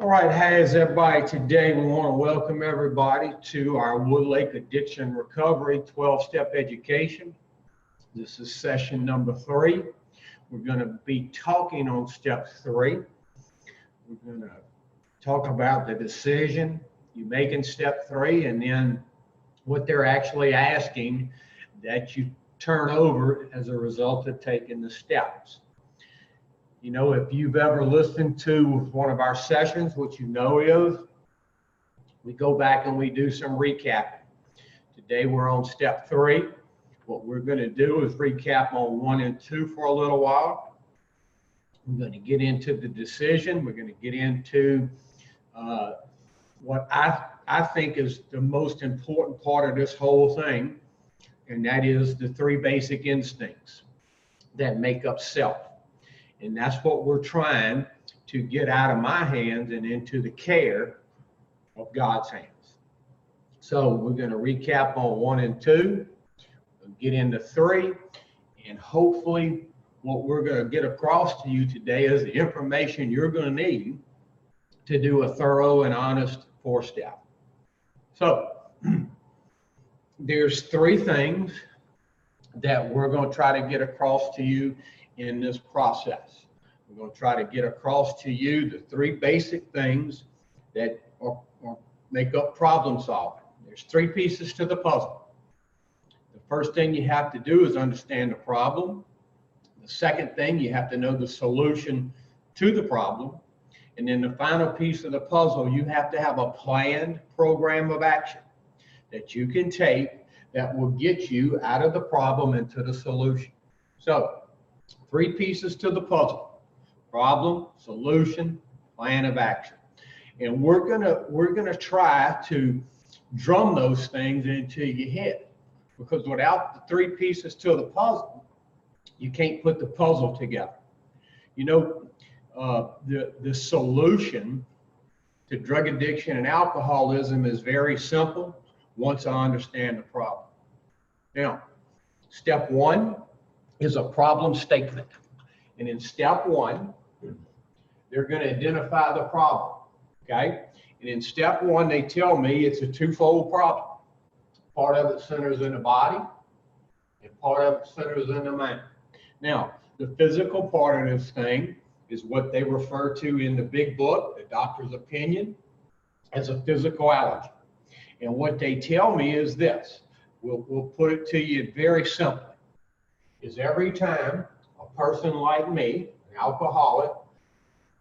All right, how's everybody today? We want to welcome everybody to our Woodlake Addiction Recovery 12-Step Education. This is session number 3. We're going to be talking on step 3. We're going to talk about the decision you make in step 3 and then what they're actually asking that you turn over as a result of taking the steps. You know, if you've ever listened to one of our sessions, what you know is we go back and we do some recapping. Today we're on step 3. What we're going to do is recap on 1 and 2 for a little while. We're going to get into the decision. We're going to get into what I think is the most important part of this whole thing, and that is the 3 basic instincts that make up self. And that's what we're trying to get out of my hands and into the care of God's hands. So we're going to recap on 1 and 2, we'll get into 3, and hopefully what we're going to get across to you today is the information you're going to need to do a thorough and honest 4-step. So there's 3 things that we're going to try to get across to you in this process. We're going to try to get across to you the 3 basic things that make up problem solving. There's 3 pieces to the puzzle. The first thing you have to do is understand the problem. The second thing, you have to know the solution to the problem. And then the final piece of the puzzle, you have to have a planned program of action that you can take that will get you out of the problem and to the solution. So 3 pieces to the puzzle: problem, solution, plan of action. And we're gonna try to drum those things into your head, because without the 3 pieces to the puzzle, you can't put the puzzle together. You know, the solution to drug addiction and alcoholism is very simple once I understand the problem. Now, step 1 is a problem statement. And in step 1, they're going to identify the problem, okay? And in step 1, they tell me it's a 2-fold problem. Part of it centers in the body, and part of it centers in the mind. Now, the physical part of this thing is what they refer to in the big book, the doctor's opinion, as a physical allergy. And what they tell me is this. We'll put it to you very simply. Is every time a person like me, an alcoholic,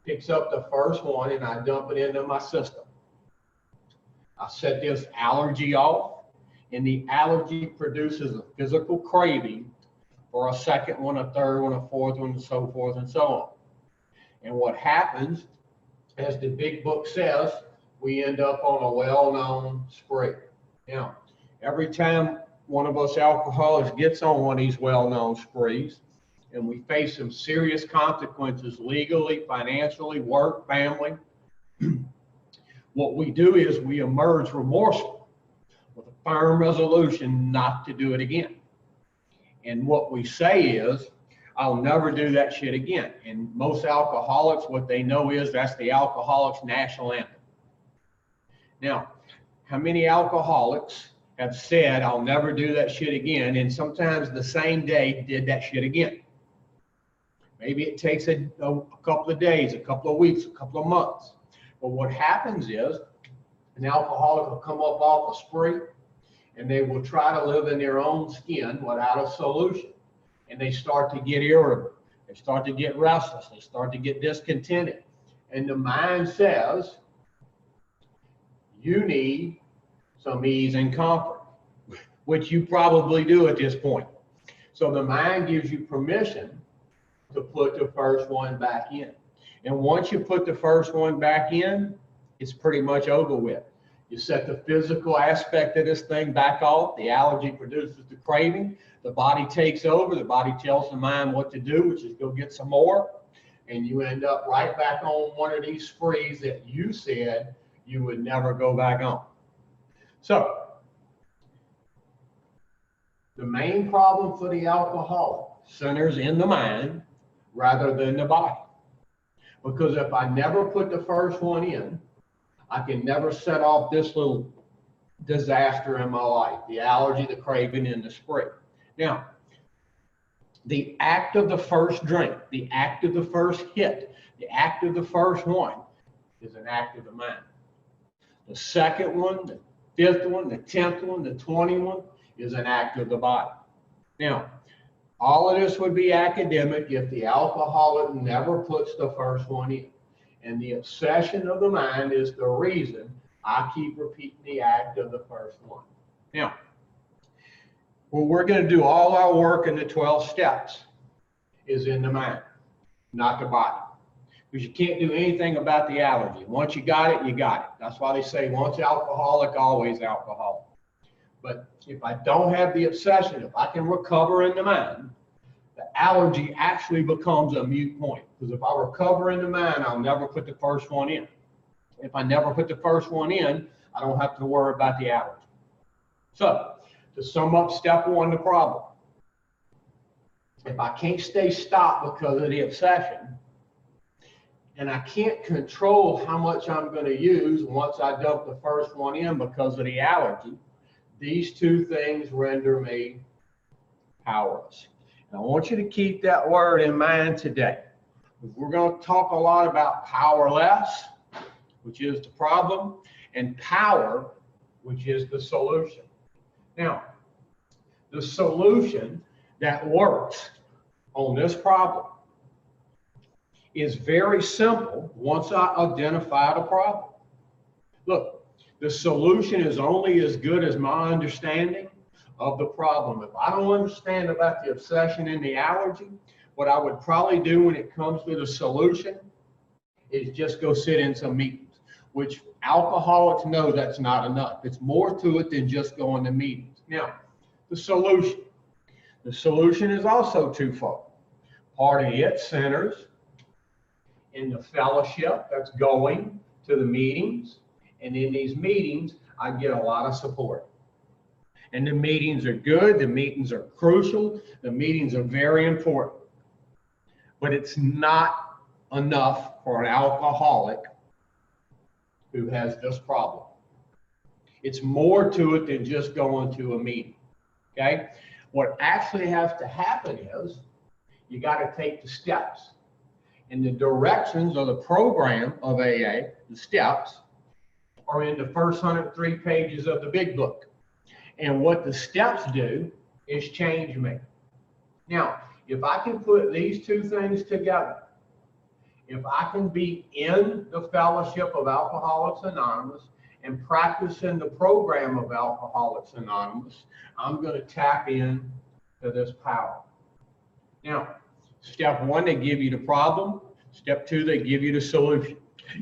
picks up the first one and I dump it into my system, I set this allergy off, and the allergy produces a physical craving for a second one, a third one, a 4th one, and so forth and so on. And what happens, as the big book says, we end up on a well-known spree. Now, every time one of us alcoholics gets on one of these well-known sprees, and we face some serious consequences legally, financially, work, family, what we do is we emerge remorseful with a firm resolution not to do it again. And what we say is, I'll never do that shit again. And most alcoholics, what they know is that's the alcoholic's national anthem. Now, how many alcoholics have said, I'll never do that shit again, and sometimes the same day did that shit again? Maybe it takes a couple of days, a couple of weeks, a couple of months. But what happens is an alcoholic will come up off a spree, and they will try to live in their own skin without a solution. And they start to get irritable. They start to get restless. They start to get discontented. And the mind says, you need some ease and comfort, which you probably do at this point. So the mind gives you permission to put the first one back in. And once you put the first one back in, it's pretty much over with. You set the physical aspect of this thing back off. The allergy produces the craving. The body takes over. The body tells the mind what to do, which is go get some more. And you end up right back on one of these sprees that you said you would never go back on. So, the main problem for the alcoholic centers in the mind rather than the body. Because if I never put the first one in, I can never set off this little disaster in my life, the allergy, the craving, and the spree. Now, the act of the first drink, the act of the first hit, the act of the first one is an act of the mind. The second one, the fifth one, the 10th one, the 20th one is an act of the body. Now, all of this would be academic if the alcoholic never puts the first one in. And the obsession of the mind is the reason I keep repeating the act of the first one. Now, well, we're going to do all our work in the 12 steps is in the mind, not the body. Because you can't do anything about the allergy. Once you got it, you got it. That's why they say once alcoholic, always alcoholic. But if I don't have the obsession, if I can recover in the mind, the allergy actually becomes a moot point. Because if I recover in the mind, I'll never put the first one in. If I never put the first one in, I don't have to worry about the allergy. So, to sum up step one, the problem. If I can't stay stopped because of the obsession, and I can't control how much I'm going to use once I dump the first one in because of the allergy, these two things render me powerless. And I want you to keep that word in mind today. We're going to talk a lot about powerless, which is the problem, and power, which is the solution. Now, the solution that works on this problem is very simple once I identify the problem. Look, the solution is only as good as my understanding of the problem. If I don't understand about the obsession and the allergy, what I would probably do when it comes to the solution is just go sit in some meetings, which alcoholics know that's not enough. It's more to it than just going to meetings. Now, the solution. The solution is also twofold. Part of it centers in the fellowship that's going to the meetings. And in these meetings, I get a lot of support. And the meetings are good. The meetings are crucial. The meetings are very important. But it's not enough for an alcoholic who has this problem. It's more to it than just going to a meeting. Okay? What actually has to happen is you got to take the steps. And the directions of the program of AA, the steps, are in the first 103 pages of the big book. And what the steps do is change me. Now, if I can put these two things together, if I can be in the fellowship of Alcoholics Anonymous and practice in the program of Alcoholics Anonymous, I'm going to tap in to this power. Now, step one, they give you the problem. Step two, they give you the solution.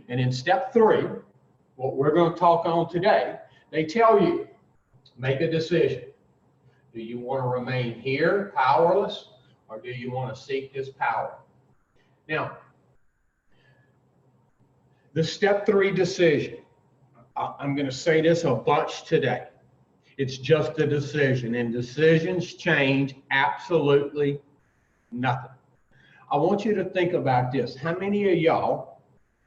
And in step three, what we're going to talk on today, they tell you, make a decision. Do you want to remain here, powerless, or do you want to seek this power? Now, the step three decision, I'm going to say this a bunch today. It's just a decision, and decisions change absolutely nothing. I want you to think about this. How many of y'all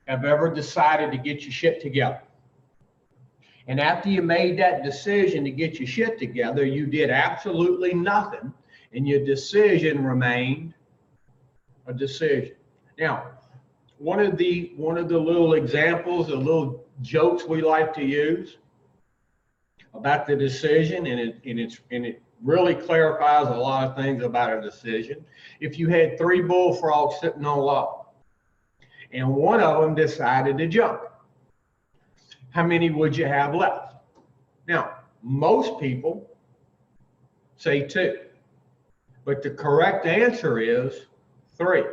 have ever decided to get your shit together? And after you made that decision to get your shit together, you did absolutely nothing, and your decision remained a decision. Now, one of the little examples, the little jokes we like to use about the decision, and it really clarifies a lot of things about a decision. If you had 3 bullfrogs sitting on a log, and one of them decided to jump, how many would you have left? Now, most people say 2, but the correct answer is 3.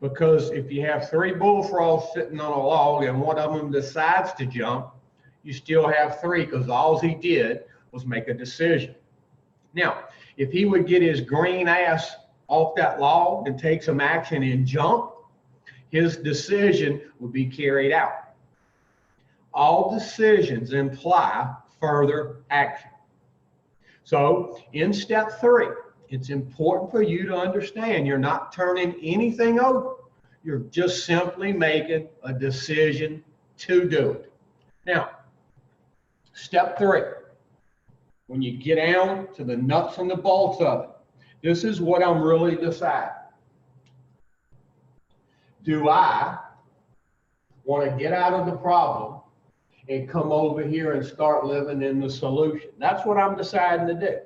Because if you have 3 bullfrogs sitting on a log and one of them decides to jump, you still have 3, because all he did was make a decision. Now, if he would get his green ass off that log and take some action and jump, his decision would be carried out. All decisions imply further action. So in step 3, it's important for you to understand you're not turning anything over. You're just simply making a decision to do it. Now, step 3, when you get down to the nuts and the bolts of it, this is what I'm really deciding. Do I want to get out of the problem and come over here and start living in the solution? That's what I'm deciding to do.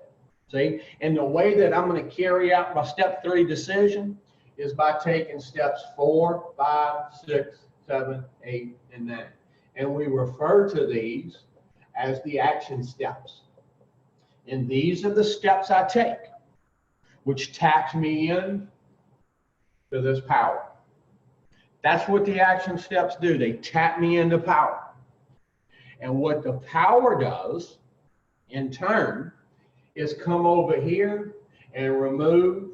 See, and the way that I'm going to carry out my step 3 decision is by taking steps 4, 5, 6, 7, 8, and 9. And we refer to these as the action steps. And these are the steps I take, which taps me in to this power. That's what the action steps do. They tap me into power. And what the power does, in turn, is come over here and remove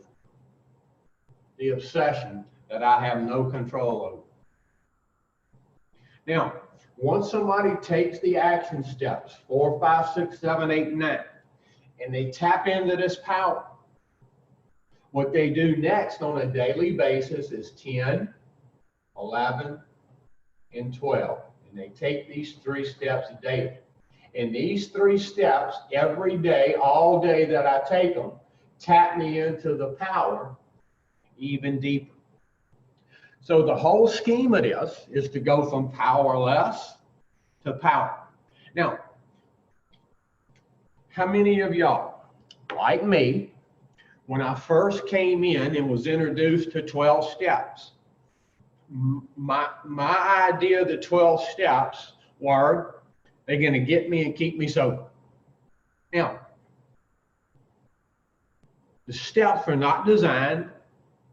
the obsession that I have no control over. Now, once somebody takes the action steps, 4, 5, 6, 7, 8, 9, and they tap into this power, what they do next on a daily basis is 10, 11, and 12. And they take these 3 steps daily. And these 3 steps, every day, all day that I take them, tap me into the power even deeper. So the whole scheme of this is to go from powerless to power. Now, how many of y'all, like me, when I first came in and was introduced to 12 steps, my idea of the 12 steps were they're going to get me and keep me sober. Now, the steps are not designed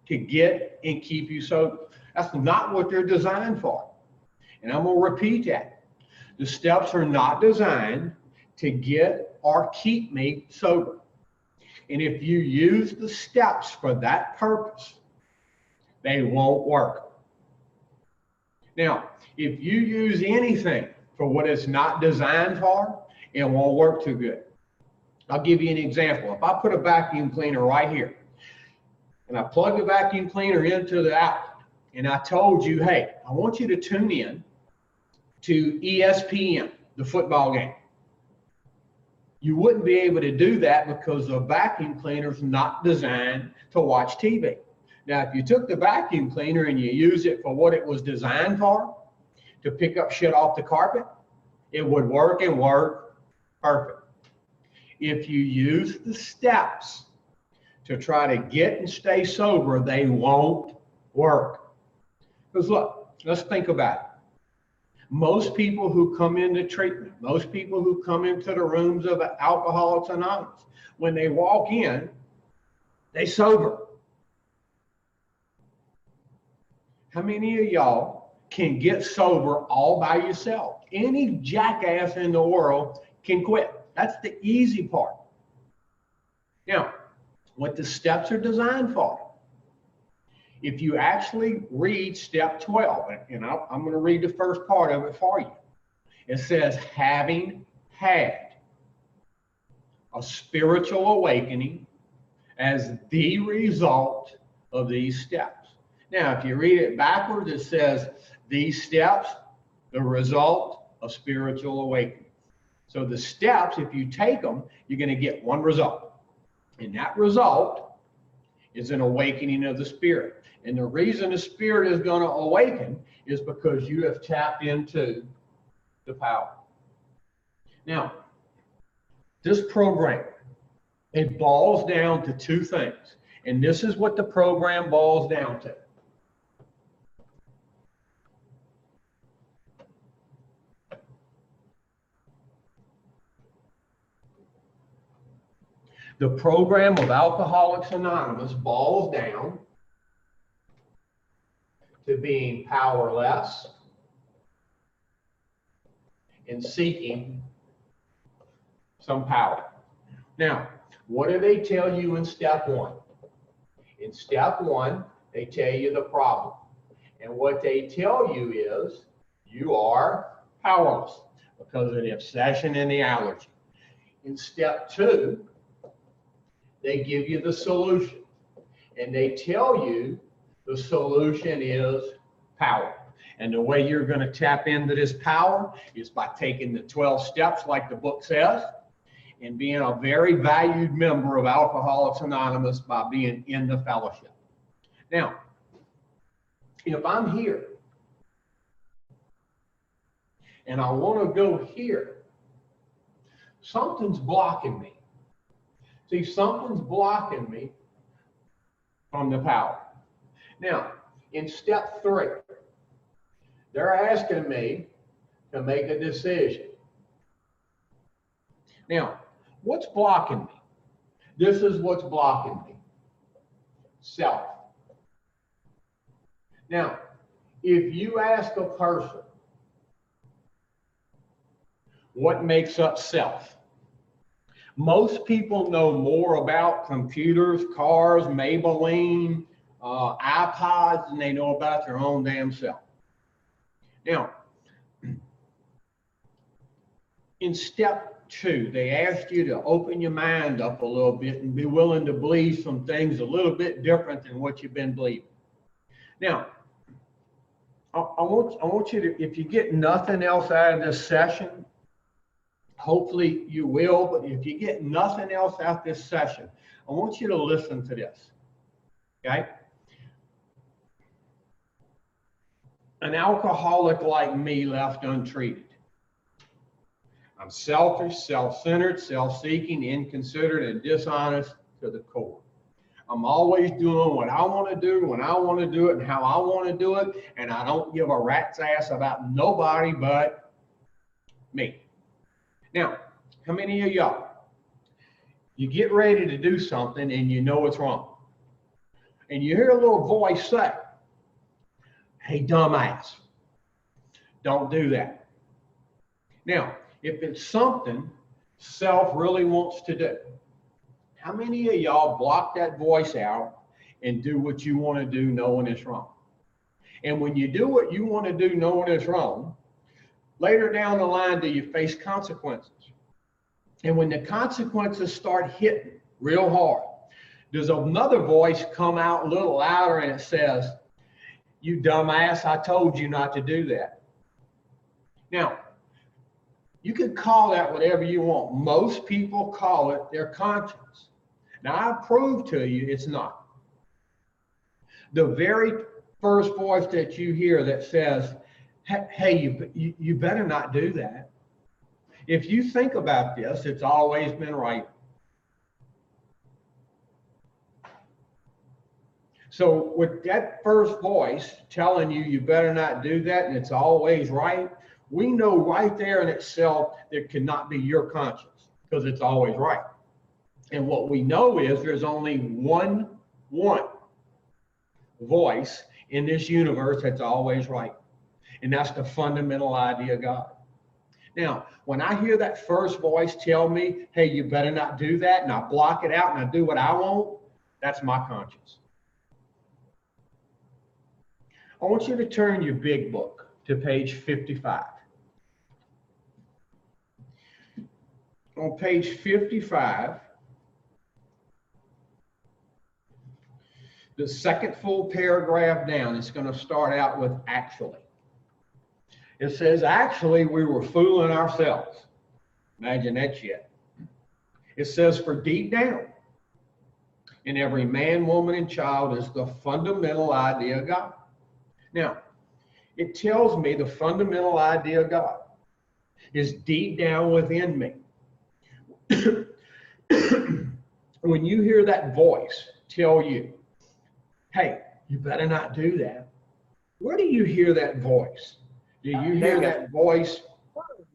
to get and keep you sober. That's not what they're designed for. And I'm going to repeat that. The steps are not designed to get or keep me sober. And if you use the steps for that purpose, they won't work. Now, if you use anything for what it's not designed for, it won't work too good. I'll give you an example. If I put a vacuum cleaner right here, and I plug the vacuum cleaner into the outlet, and I told you, hey, I want you to tune in to ESPN, the football game. You wouldn't be able to do that because the vacuum cleaner is not designed to watch TV. Now, if you took the vacuum cleaner and you use it for what it was designed for, to pick up shit off the carpet, it would work and work perfect. If you use the steps to try to get and stay sober, they won't work. Because look, let's think about it. Most people who come into treatment, most people who come into the rooms of Alcoholics Anonymous, when they walk in, they sober. How many of y'all can get sober all by yourself? Any jackass in the world can quit. That's the easy part. Now, what the steps are designed for, if you actually read step 12, and I'm going to read the first part of it for you. It says, having had a spiritual awakening as the result of these steps. Now, if you read it backwards, it says, these steps, the result of spiritual awakening. So the steps, if you take them, you're going to get one result. And that result is an awakening of the spirit. And the reason the spirit is going to awaken is because you have tapped into the power. Now, this program, it boils down to 2 things. And this is what the program boils down to. The program of Alcoholics Anonymous boils down to being powerless and seeking some power. Now, what do they tell you in step 1? In step 1, they tell you the problem. And what they tell you is you are powerless because of the obsession and the allergy. In step 2, they give you the solution. And they tell you The solution is power. And the way you're going to tap into this power is by taking the 12 steps like the book says, and being a very valued member of Alcoholics Anonymous by being in the fellowship. Now, if I'm here and I want to go here, something's blocking me. See, something's blocking me from the power. Now, in step 3, they're asking me to make a decision. Now, what's blocking me? This is what's blocking me. Self. Now, if you ask a person what makes up self, most people know more about computers, cars, Maybelline, iPods than they know about their own damn self. Now, in step 2, they asked you to open your mind up a little bit and be willing to believe some things a little bit different than what you've been believing. Now, I want you to, if you get nothing else out of this session, hopefully you will, but if you get nothing else out of this session, I want you to listen to this, okay? An alcoholic like me left untreated. I'm selfish, self-centered, self-seeking, inconsiderate, and dishonest to the core. I'm always doing what I want to do, when I want to do it, and how I want to do it, and I don't give a rat's ass about nobody but me. Now, how many of y'all, you get ready to do something and you know it's wrong, and you hear a little voice say, "Hey, dumbass, don't do that." Now, if it's something self really wants to do, how many of y'all block that voice out and do what you want to do knowing it's wrong? And when you do what you want to do knowing it's wrong, later down the line, do you face consequences? And when the consequences start hitting real hard, does another voice come out a little louder and it says, "You dumbass, I told you not to do that"? Now, you can call that whatever you want. Most people call it their conscience. Now, I prove to you it's not. The very first voice that you hear that says, "Hey, you better not do that." If you think about this, it's always been right. So with that first voice telling you you better not do that and it's always right, we know right there in itself there cannot be your conscience because it's always right. And what we know is there's only one voice in this universe that's always right. And that's the fundamental idea of God. Now, when I hear that first voice tell me, "Hey, you better not do that," and I block it out and I do what I want, that's my conscience. I want you to turn your big book to page 55. On page 55, the second full paragraph down, it's going to start out with "actually." It says, "Actually, we were fooling ourselves." Imagine that shit. It says, "For deep down in every man, woman, and child is the fundamental idea of God." Now, it tells me the fundamental idea of God is deep down within me. When you hear that voice tell you, "Hey, you better not do that," where do you hear that voice? Do you hear that voice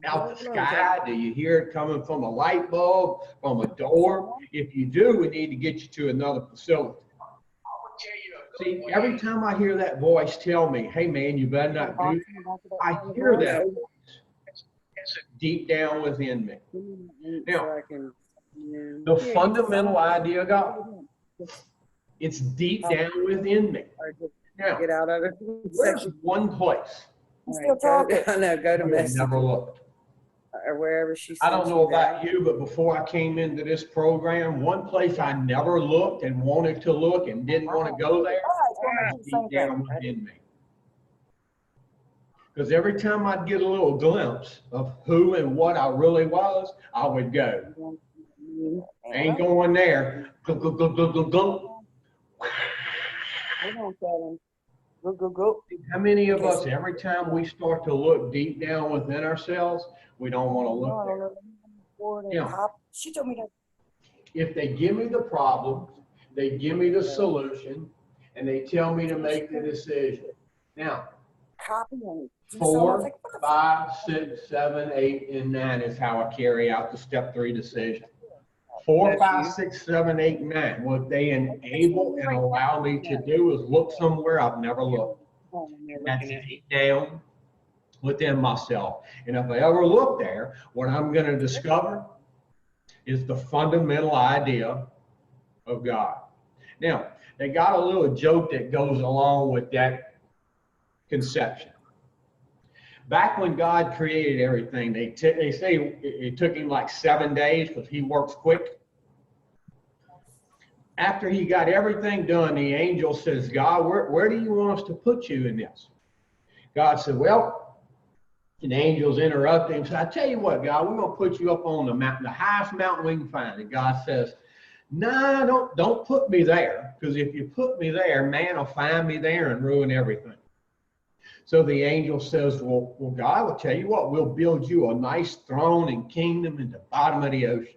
out the sky? Do you hear it coming from a light bulb, from a door? If you do, we need to get you to another facility. See, every time I hear that voice tell me, "Hey man, you better not do that," I hear that voice deep down within me. Now, the fundamental idea of God, it's deep down within me. Now, where's one place? Still talking. I know, go to message. Never looked. or wherever she I sent don't know you that. about you, but before I came into this program, one place I never looked and wanted to look and didn't want to go there was deep down within me. Because every time I'd get a little glimpse of who and what I really was, I would go. Ain't going there. Go, go, go, go, go, go. Go, go, go. How many of us, every time we start to look deep down within ourselves, we don't want to look there? You know, she told me that. if they give me the problem, they give me the solution, and they tell me to make the decision. Now, Copy and 4, 5, 6, 7, 8, and 9 is how I carry out the step 3 decision. 4, 5, 6, 7, 8, 9. What they enable and allow me to do is look somewhere I've never looked. That's deep down within myself. And if I ever look there, what I'm going to discover is the fundamental idea of God. Now, they got a little joke that goes along with that conception. Back when God created everything, they say it took him like 7 days because he works quick. After he got everything done, the angel says, God, where do you want us to put you in this? God said, well, and the angels interrupt him. So I tell you what, God, we're going to put you up on the mountain, the highest mountain we can find. And God says, no, don't put me there, because if you put me there, man will find me there and ruin everything. So the angel says, well, God, will tell you what, we'll build you a nice throne and kingdom in the bottom of the ocean.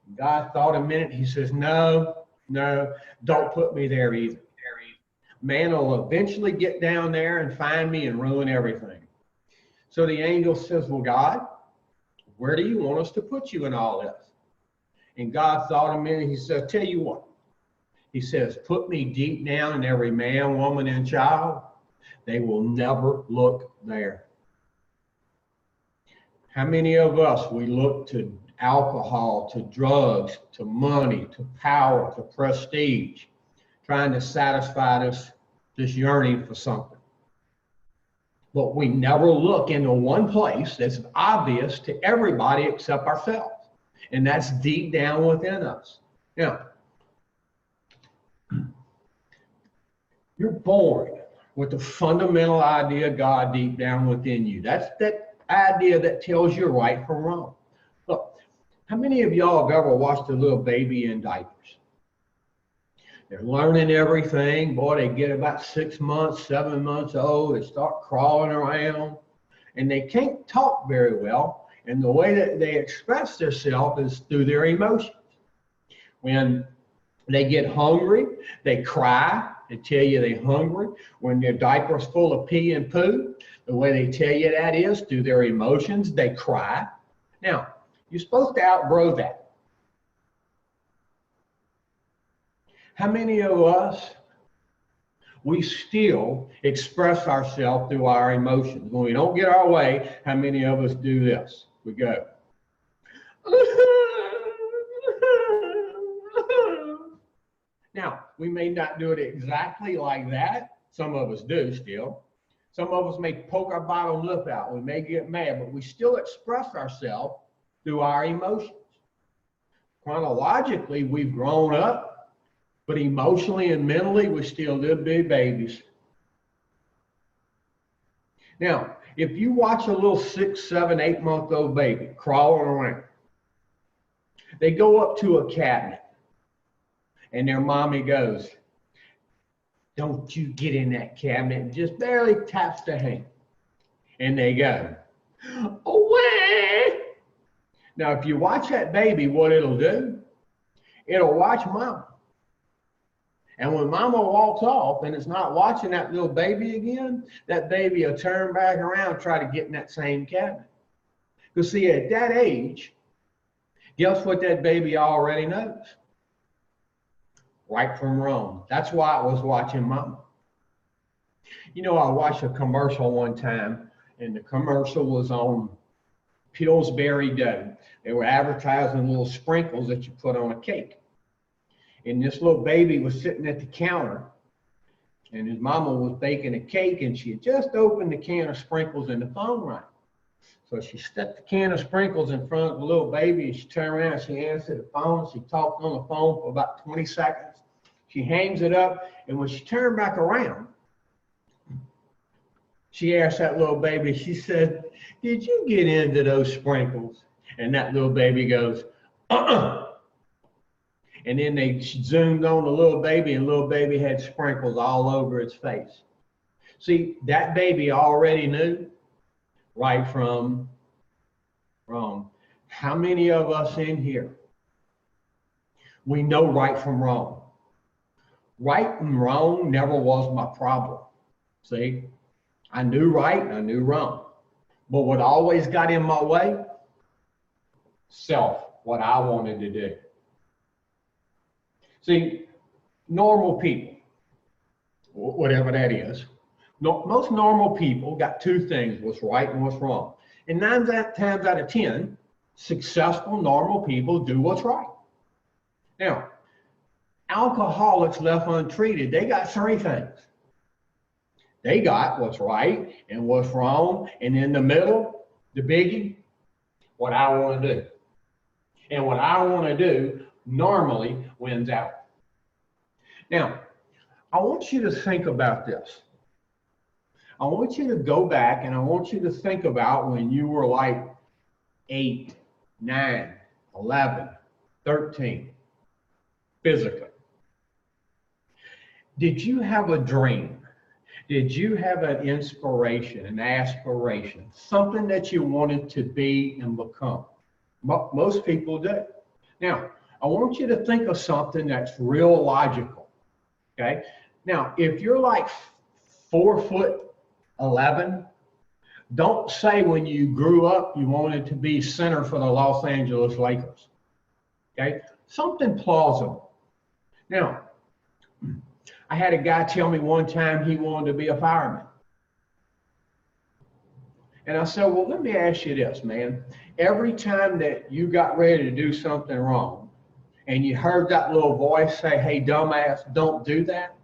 And God thought a minute. He says, no, don't put me there either. Man will eventually get down there and find me and ruin everything. So the angel says, well, God, where do you want us to put you in all this? And God thought a minute. He said, tell you what. He says, put me deep down in every man, woman, and child. They will never look there. How many of us, we look to alcohol, to drugs, to money, to power, to prestige, trying to satisfy this yearning for something. But we never look into one place that's obvious to everybody except ourselves. And that's deep down within us. Now, you're born with the fundamental idea of God deep down within you. That's that idea that tells you right from wrong. Look, how many of y'all have ever watched a little baby in diapers? They're learning everything. Boy, they get about 6 months, 7 months old. They start crawling around, and they can't talk very well. And the way that they express themselves is through their emotions. When they get hungry, they cry. They tell you they're hungry. When their diaper's full of pee and poo, the way they tell you that is through their emotions. They cry. Now, you're supposed to outgrow that. How many of us, we still express ourselves through our emotions? When we don't get our way, how many of us do this? We go. Now, we may not do it exactly like that. Some of us do still. Some of us may poke our bottom lip out. We may get mad, but we still express ourselves through our emotions. Chronologically, we've grown up, but emotionally and mentally, we're still little big babies. Now, if you watch a little 6, 7, 8-month-old baby crawling around, they go up to a cabinet, and their mommy goes, don't you get in that cabinet, and just barely taps the hand. And they go, away. Now, if you watch that baby, what it'll do, it'll watch mama. And when mama walks off and it's not watching that little baby again, that baby will turn back around and try to get in that same cabinet. Because see, at that age, guess what that baby already knows? Right from wrong. That's why I was watching mama. You know, I watched a commercial one time, and the commercial was on Pillsbury dough. They were advertising little sprinkles that you put on a cake. And this little baby was sitting at the counter, and his mama was baking a cake, and she had just opened the can of sprinkles, and the phone rang. So she stuck the can of sprinkles in front of the little baby, and she turned around and she answered the phone. She talked on the phone for about 20 seconds. She hangs it up, and when she turned back around, she asked that little baby, she said, "Did you get into those sprinkles?" And that little baby goes, "Uh-uh." And then they zoomed on the little baby, and little baby had sprinkles all over its face. See, that baby already knew right from wrong. How many of us in here, we know right from wrong? Right and wrong never was my problem. See, I knew right and I knew wrong. But what always got in my way? Self, what I wanted to do. See, normal people, whatever that is, most normal people got two things, what's right and what's wrong. And 9 times out of 10, successful normal people do what's right. Now, alcoholics left untreated, they got 3 things. They got what's right and what's wrong, and in the middle, the biggie, what I want to do. And what I want to do normally wins out. Now, I want you to think about this. I want you to go back and I want you to think about when you were like 8, 9, 11, 13, physically. Did you have a dream? Did you have an inspiration, an aspiration, something that you wanted to be and become? Most people do. Now, I want you to think of something that's real logical, okay? Now, if you're like 4'11", don't say when you grew up you wanted to be center for the Los Angeles Lakers, okay? Something plausible. Now, I had a guy tell me one time he wanted to be a fireman. And I said, well, let me ask you this, man. Every time that you got ready to do something wrong and you heard that little voice say, "Hey, dumbass, don't do that."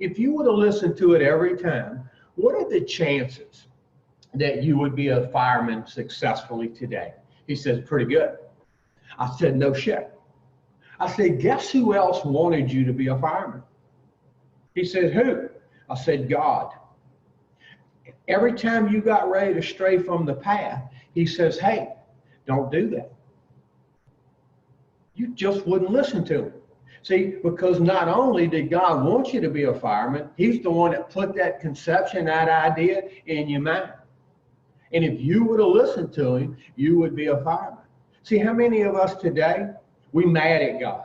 If you would have listened to it every time, what are the chances that you would be a fireman successfully today? He says, pretty good. I said, no shit. I said, guess who else wanted you to be a fireman? He said, who? I said, God. Every time you got ready to stray from the path, he says, hey, don't do that. You just wouldn't listen to him. See, because not only did God want you to be a fireman, he's the one that put that conception, that idea in your mind. And if you would have listened to him, you would be a fireman. See, how many of us today, we mad at God?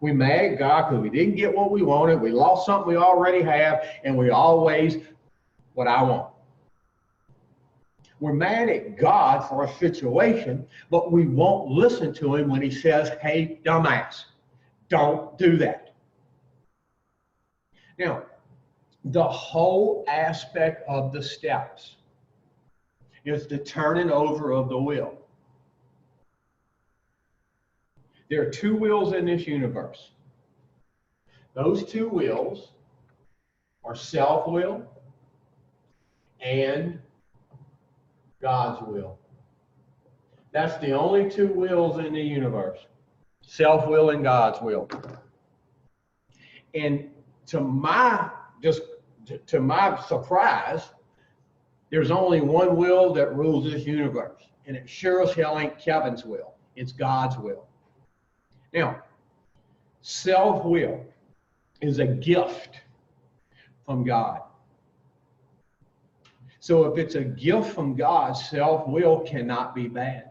We mad at God because we didn't get what we wanted. We lost something we already have, and we always, what I want. We're mad at God for a situation, but we won't listen to him when he says, hey, dumbass, don't do that. Now, the whole aspect of the steps is the turning over of the wheel. There are 2 wheels in this universe. Those 2 wheels are self-will and God's will. That's the only 2 wheels in the universe. Self-will and God's will. And to my surprise, there's only one will that rules this universe. And it sure as hell ain't Kevin's will. It's God's will. Now, self-will is a gift from God. So if it's a gift from God, self-will cannot be bad.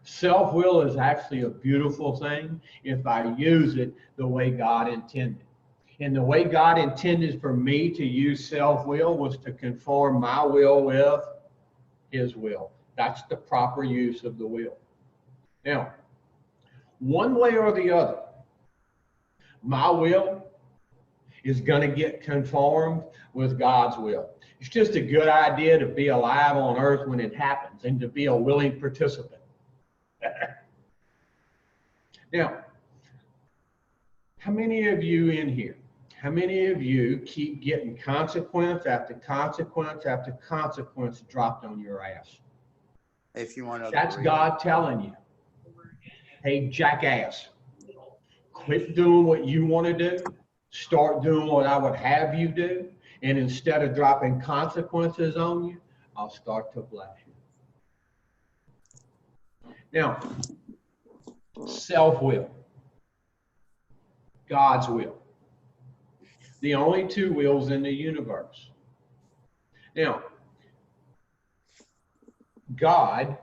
Self-will is actually a beautiful thing if I use it the way God intended. And the way God intended for me to use self-will was to conform my will with his will. That's the proper use of the will. Now, one way or the other, my will is going to get conformed with God's will. It's just a good idea to be alive on earth when it happens and to be a willing participant. Now, how many of you in here How many of you keep getting consequence after consequence after consequence dropped on your ass? If you want to. That's God telling you, hey, jackass, quit doing what you want to do. Start doing what I would have you do. And instead of dropping consequences on you, I'll start to bless you. Now, self-will, God's will. The only two wills in the universe. Now, God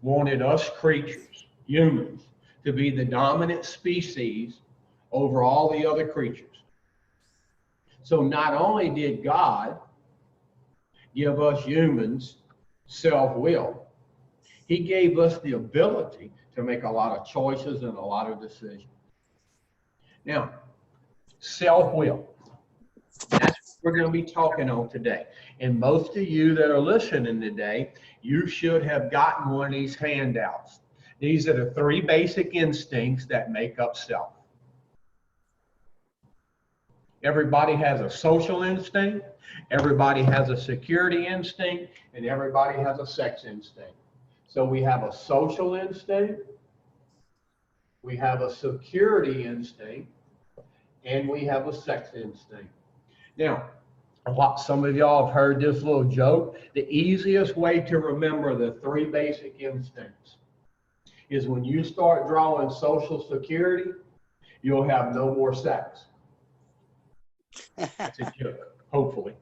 wanted us creatures, humans, to be the dominant species over all the other creatures. So not only did God give us humans self-will, he gave us the ability to make a lot of choices and a lot of decisions. Now, self-will. That's what we're going to be talking on today. And most of you that are listening today, you should have gotten one of these handouts. These are the 3 basic instincts that make up self. Everybody has a social instinct, everybody has a security instinct, and everybody has a sex instinct. So we have a social instinct, we have a security instinct, and we have a sex instinct. Now, some of y'all have heard this little joke. The easiest way to remember the 3 basic instincts is when you start drawing social security, you'll have no more sex. That's a joke, hopefully.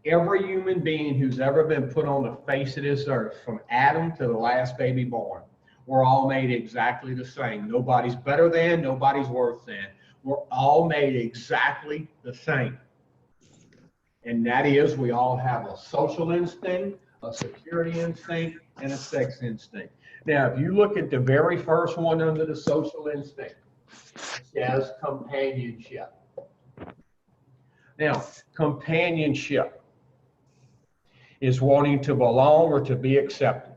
Every human being who's ever been put on the face of this earth, from Adam to the last baby born, we're all made exactly the same. Nobody's better than, nobody's worse than. We're all made exactly the same. And that is, we all have a social instinct, a security instinct, and a sex instinct. Now, if you look at the very first one under the social instinct, it says companionship. Now, companionship is wanting to belong or to be accepted.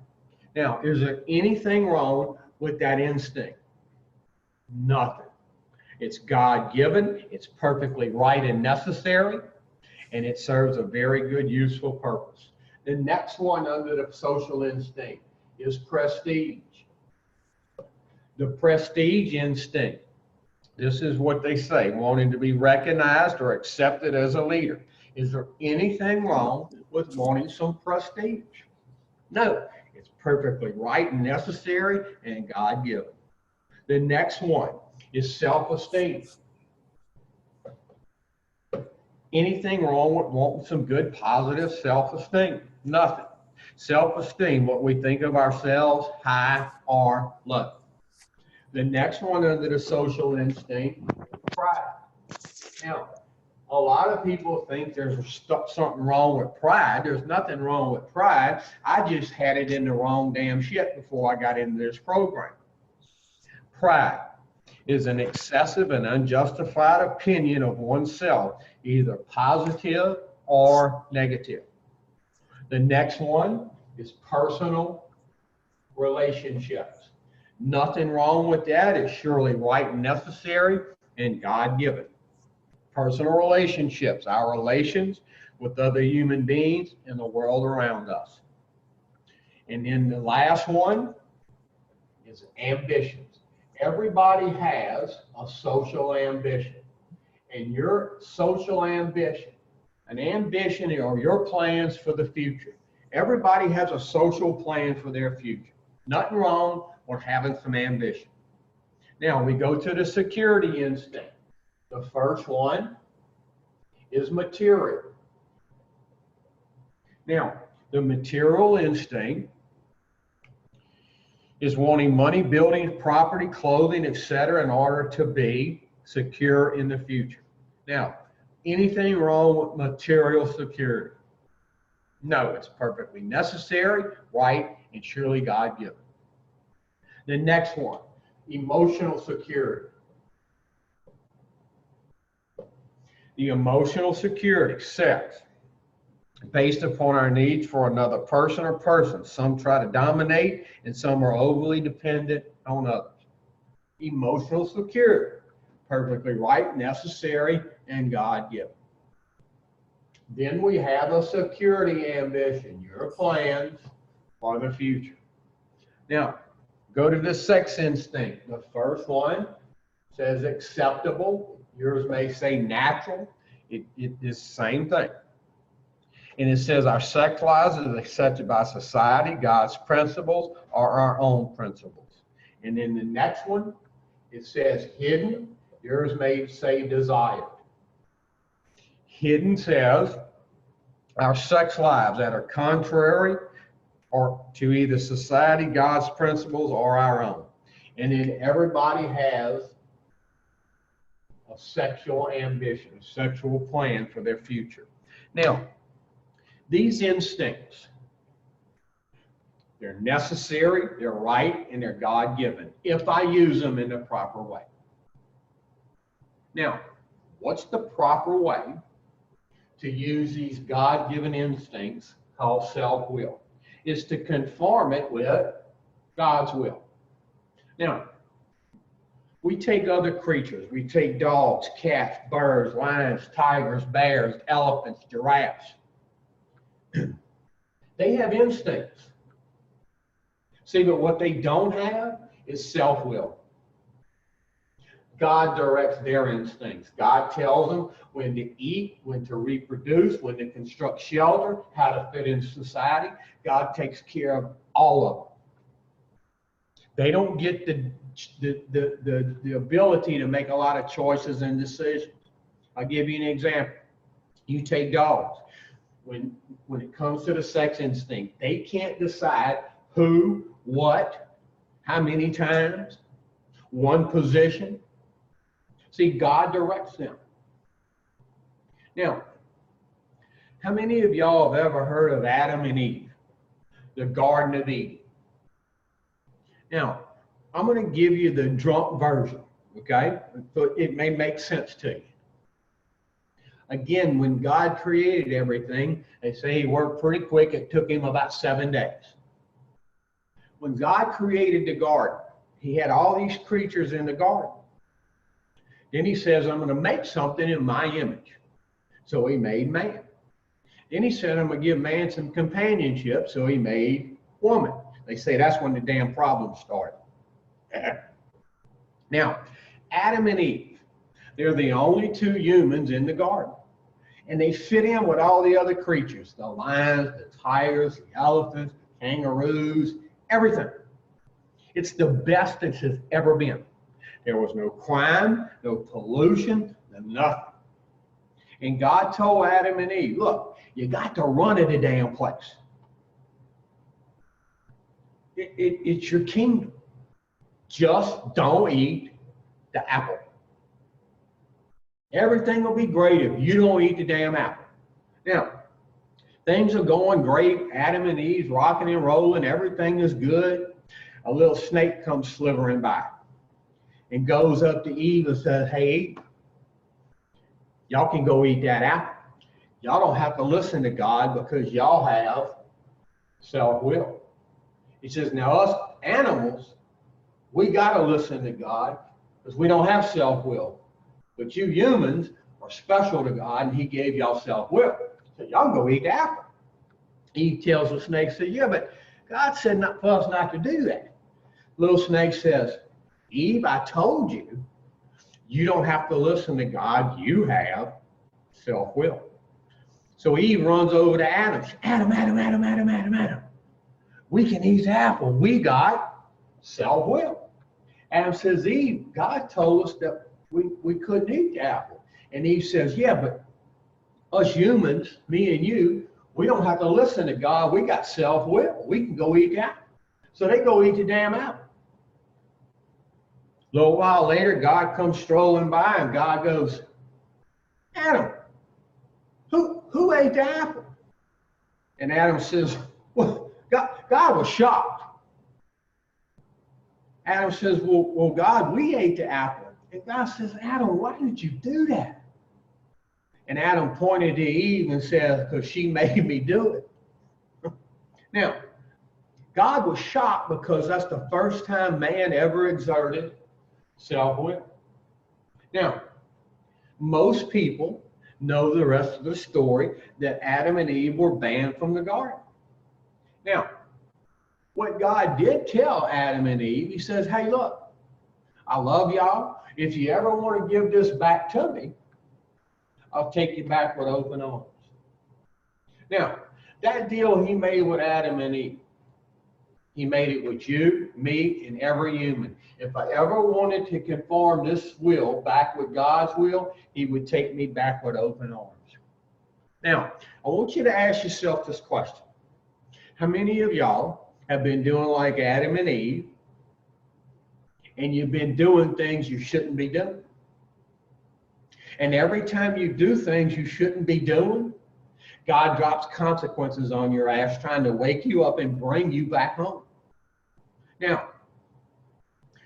Now, is there anything wrong with that instinct? Nothing. It's God-given, it's perfectly right and necessary, and it serves a very good, useful purpose. The next one under the social instinct is prestige. The prestige instinct. This is what they say, wanting to be recognized or accepted as a leader. Is there anything wrong with wanting some prestige? No, it's perfectly right and necessary and God-given. The next one is self-esteem. Anything wrong with wanting some good, positive self-esteem? Nothing. Self-esteem, what we think of ourselves, high or low. The next one under the social instinct, pride. Now, a lot of people think there's something wrong with pride. There's nothing wrong with pride. I just had it in the wrong damn shit before I got into this program. Pride is an excessive and unjustified opinion of oneself, either positive or negative. The next one is personal relationships. Nothing wrong with that. It's surely right and necessary and God-given. Personal relationships, our relations with other human beings and the world around us. And then the last one is ambitions. Everybody has a social ambition. And your social ambition, an ambition or your plans for the future. Everybody has a social plan for their future. Nothing wrong with having some ambition. Now we go to the security instinct. The first one is material. Now, the material instinct is wanting money, buildings, property, clothing, etc. in order to be secure in the future. Now, anything wrong with material security? No, it's perfectly necessary, right, and surely God-given. The next one, emotional security. The emotional security, sex, based upon our needs for another person or persons. Some try to dominate and some are overly dependent on others. Emotional security, perfectly right, necessary, and God-given. Then we have a security ambition, your plans for the future. Now, go to the sex instinct. The first one says acceptable. Yours may say natural. It is the same thing. And it says our sex lives is accepted by society, God's principles, or our own principles. And then the next one, it says hidden. Yours may say desired. Hidden says our sex lives that are contrary or to either society, God's principles, or our own. And then everybody has a sexual ambition, a sexual plan for their future. Now, these instincts, they're necessary, they're right, and they're God-given if I use them in the proper way. Now, what's the proper way to use these God-given instincts called self-will? Is to conform it with God's will. Now, we take other creatures. We take dogs, cats, birds, lions, tigers, bears, elephants, giraffes. They have instincts. See, but what they don't have is self-will. God directs their instincts. God tells them when to eat, when to reproduce, when to construct shelter, how to fit in society. God takes care of all of them. They don't get the ability to make a lot of choices and decisions. I'll give you an example. You take dogs. When it comes to the sex instinct, they can't decide who, what, how many times, one position. See, God directs them. Now, how many of y'all have ever heard of Adam and Eve, the Garden of Eden? Now, I'm going to give you the drunk version, okay? But it may make sense to you. Again, when God created everything, they say he worked pretty quick. It took him about 7 days. When God created the garden, he had all these creatures in the garden. Then he says, I'm going to make something in my image. So he made man. Then he said, I'm going to give man some companionship. So he made woman. They say that's when the damn problem started. Now, Adam and Eve, they're the only two humans in the garden. And they fit in with all the other creatures, the lions, the tigers, the elephants, kangaroos, everything. It's the best it has ever been. There was no crime, no pollution, no nothing. And God told Adam and Eve, look, you got to run at the damn place. It's your kingdom. Just don't eat the apple. Everything will be great if you don't eat the damn apple. Now, things are going great. Adam and Eve's rocking and rolling. Everything is good. A little snake comes slithering by and goes up to Eve and says, hey, y'all can go eat that apple. Y'all don't have to listen to God because y'all have self-will. He says, now us animals, we got to listen to God because we don't have self-will. But you humans are special to God, and he gave y'all self-will. So y'all can go eat the apple. Eve tells the snake, says, yeah, but God said not for us not to do that. Little snake says, Eve, I told you, you don't have to listen to God. You have self-will. So Eve runs over to Adam. Adam. We can eat the apple. We got self-will. Adam says, Eve, God told us that we couldn't eat the apple. And Eve says, yeah, but us humans, me and you, we don't have to listen to God. We got self-will. We can go eat the apple. So they go eat the damn apple. A little while later, God comes strolling by and God goes, Adam, who ate the apple? And Adam says, well, God was shocked. Adam says, well, God, we ate the apple. And God says, Adam, why did you do that? And Adam pointed to Eve and said, because she made me do it. Now, God was shocked because that's the first time man ever exerted self-will. Now, most people know the rest of the story, that Adam and Eve were banned from the garden. Now, what God did tell Adam and Eve, he says, hey, look, I love y'all. If you ever want to give this back to me, I'll take you back with open arms. Now, that deal he made with Adam and Eve, he made it with you, me, and every human. If I ever wanted to conform this will back with God's will, he would take me back with open arms. Now, I want you to ask yourself this question. How many of y'all have been doing like Adam and Eve, and you've been doing things you shouldn't be doing? And every time you do things you shouldn't be doing, God drops consequences on your ass, trying to wake you up and bring you back home. Now,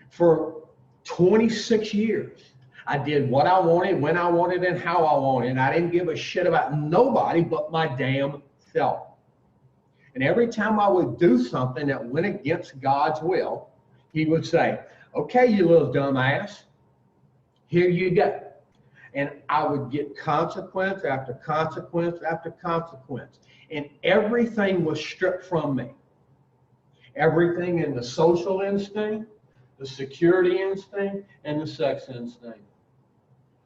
for 26 years, I did what I wanted, when I wanted, and how I wanted. And I didn't give a shit about nobody but my damn self. And every time I would do something that went against God's will, he would say, okay, you little dumbass, here you go. And I would get consequence after consequence after consequence. And everything was stripped from me. Everything in the social instinct, the security instinct, and the sex instinct.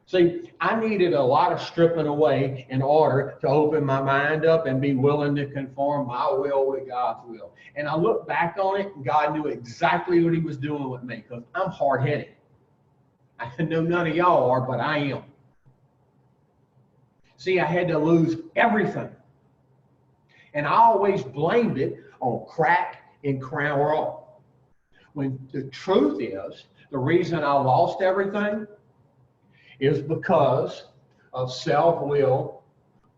See, I needed a lot of stripping away in order to open my mind up and be willing to conform my will with God's will. And I look back on it, and God knew exactly what he was doing with me, because I'm hard-headed. I know none of y'all are, but I am. See, I had to lose everything. And I always blamed it on crack and Crown Royal. When the truth is, the reason I lost everything is because of self-will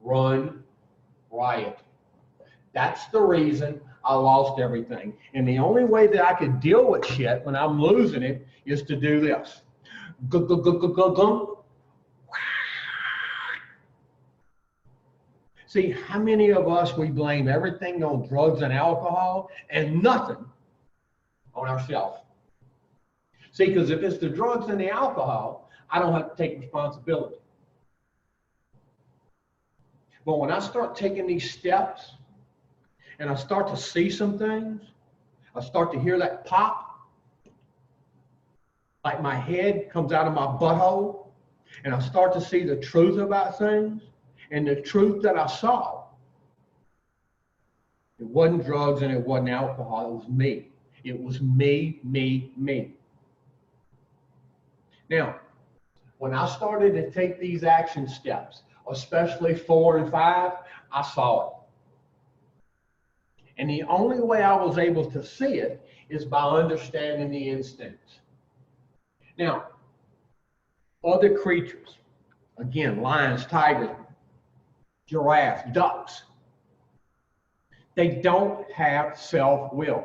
run riot. That's the reason I lost everything. And the only way that I could deal with shit when I'm losing it is to do this. See, how many of us, we blame everything on drugs and alcohol and nothing on ourselves? See, because if it's the drugs and the alcohol, I don't have to take responsibility. But when I start taking these steps and I start to see some things, I start to hear that pop, like my head comes out of my butthole, and I start to see the truth about things. And the truth that I saw, it wasn't drugs and it wasn't alcohol, it was me. It was me, me, me. Now, when I started to take these action steps, especially 4 and 5, I saw it. And the only way I was able to see it is by understanding the instincts. Now, other creatures, again, lions, tigers, giraffes, ducks, they don't have self-will.